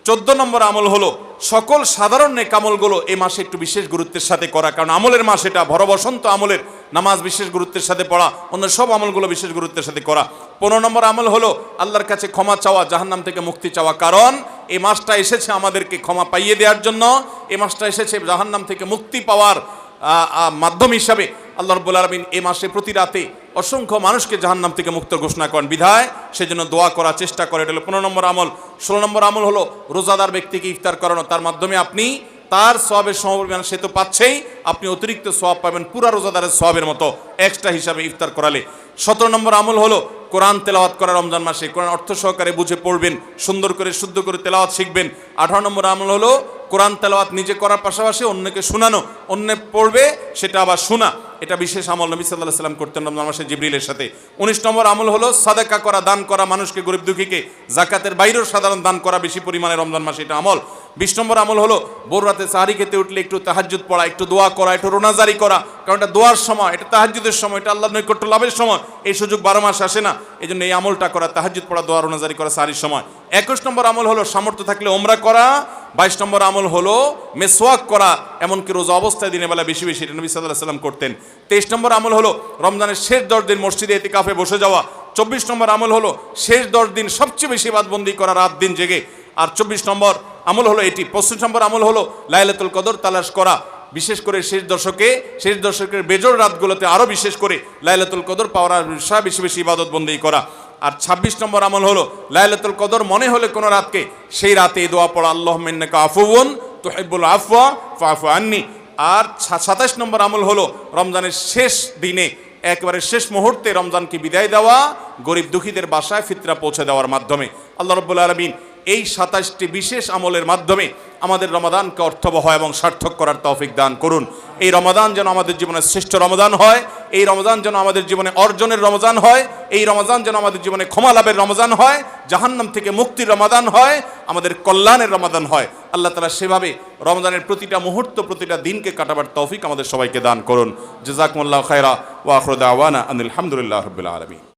14 নম্বর আমল হলো সকল সাধারণ নেক আমলগুলো এই মাসে একটু বিশেষ গুরুত্বের সাথে করা, কারণ আমলের মাস এটা, ভর বসন্ত আমলের। নামাজ বিশেষ গুরুত্বের সাথে পড়া, অন্য সব আমলগুলো বিশেষ গুরুত্বের সাথে করা। 15 নম্বর আমল হলো আল্লাহর কাছে ক্ষমা চাওয়া, জাহান্নাম থেকে মুক্তি চাওয়া, কারণ এই মাসটা এসেছে আমাদেরকে ক্ষমা পাইয়ে দেওয়ার জন্য। এই মাসটা এসেছে জাহান্নাম থেকে মুক্তি পাওয়ার মাধ্যম হিসাবে। আল্লাহ রাব্বুল আলামিন এই মাসে প্রতি রাতে অসংখ্য মানুষকে জাহান্নাম থেকে মুক্ত ঘোষণা করেন, বিধায় সেজন্য দোয়া করার চেষ্টা করে, এটা হলো 15 নম্বর আমল। 16 নম্বর আমল হলো রোজাদার ব্যক্তিকে ইফতার করানো, তার মাধ্যমে আপনি তার সওয়াবের সমপরিমাণ সে তো পাচ্ছেই, আপনি অতিরিক্ত সওয়াব পাবেন পুরা রোজাদারের সওয়াবের মতো এক্সট্রা হিসাবে ইফতার করালে। 17 নম্বর আমল হলো কোরআন তেলাওয়াত করা রমজান মাসে, কোরআন অর্থ সহকারে বুঝে পড়বেন, সুন্দর করে শুদ্ধ করে তেলাওয়াত শিখবেন। 18 নম্বর আমল হলো কোরআন তেলাওয়াত নিজে করার পাশাপাশি অন্যকে শোনানো, অন্য পড়বে সেটা আবার শোনা, এটা বিশেষ আমল নবী সাল্লাল্লাহু আলাইহি সাল্লাম করতেন রমজান মাসে জিবরিলের সাথে। 19 নম্বর আমল হলো সাদাকা করা, দান করা, মানুষকে গরিব দুঃখীকে, যাকাতের বাইরেও সাধারণ দান করা বেশি পরিমাণে রমজান মাসে, এটা আমল। 20 নম্বর আমল হলো ভোর রাতে সাহরি খেতে উঠলে একটু তাহাজ্জুদ পড়া, একটু দোয়া করা, একটু রোনাজারি করা, কারণ এটা দোয়ার সময়, এটা তাহাজ্জুদের সময়, এটা আল্লাহর নৈকট্য লাভের সময়। এই সুযোগ 12 মাস আসে না, এই জন্য এই আমলটা করা, তাহাজ্জুদ পড়া, দোয়া, রোনাজারি করা সাহরির সময়। 21 নম্বর আমল হলো সামর্থ্য থাকলে ওমরা করা। 22 নম্বর আমল হলো মেসওয়াক করা, এমনকি রোজা অবস্থায় দিনের বেলা বেশি বেশি, এটা নবী সাল্লাল্লাহু আলাইহি সাল্লাম করতেন। 23 নম্বর আমল হলো রমজানের শেষ 10 দিন মসজিদে ইতিকাফে বসে যাওয়া। 24 নম্বর আমল হলো শেষ 10 দিন সবচেয়ে বেশি ইবাদতবন্দি করা, রাত দিন জেগে। আর 24 নম্বর আমল হলো এটি। 25 নম্বর আমল হলো লাইলাতুল কদর তালাশ করা, বিশেষ করে শেষ দশকের বেজোড় রাতগুলোতে আরও বিশেষ করে লাইলাতুল কদর পাওয়ার বিষয়ে বেশি বেশি ইবাদতবন্দি করা। আর 26 নম্বর আমল হলো লাইলাতুল কদর মনে হলে কোনো রাতকে, সেই রাতে দোয়া পড়া, আল্লাহুম্মা ইন্নাকা আফুউন তুহিব্বুল আফওয়া ফাআফু আন্নি। আর 27 নম্বর আমল হলো রমজানের শেষ দিনে, একেবারে শেষ মুহূর্তে রমজানকে বিদায় দেওয়া, গরিব দুঃখীদের বাসায় ফিতরা পৌঁছে দেওয়ার মাধ্যমে। আল্লাহ রাব্বুল আলামিন এই 27টি বিশেষ আমলের মাধ্যমে আমাদের রমাদানকে অর্থবহ এবং সার্থক করার তৌফিক দান করুন। এই রমাদান যেন আমাদের জীবনের শ্রেষ্ঠ রমাদান হয়, এই রমাদান যেন আমাদের জীবনে অর্জনের রমজান হয়, এই রমাদান যেন আমাদের জীবনে ক্ষমা লাভের রমজান হয়, জাহান্নাম থেকে মুক্তির রমাদান হয়, আমাদের কল্যাণের রমাদান হয়। আল্লাহ তাআলা সেভাবে রমজানের প্রতিটা মুহূর্ত, প্রতিটা দিনকে কাটাবার তৌফিক আমাদের সবাইকে দান করুন। জাযাকুমুল্লাহু খায়রা ওয়া আখিরু দাওয়ানা আনিল হামদুলিল্লাহি রাব্বিল আলামিন।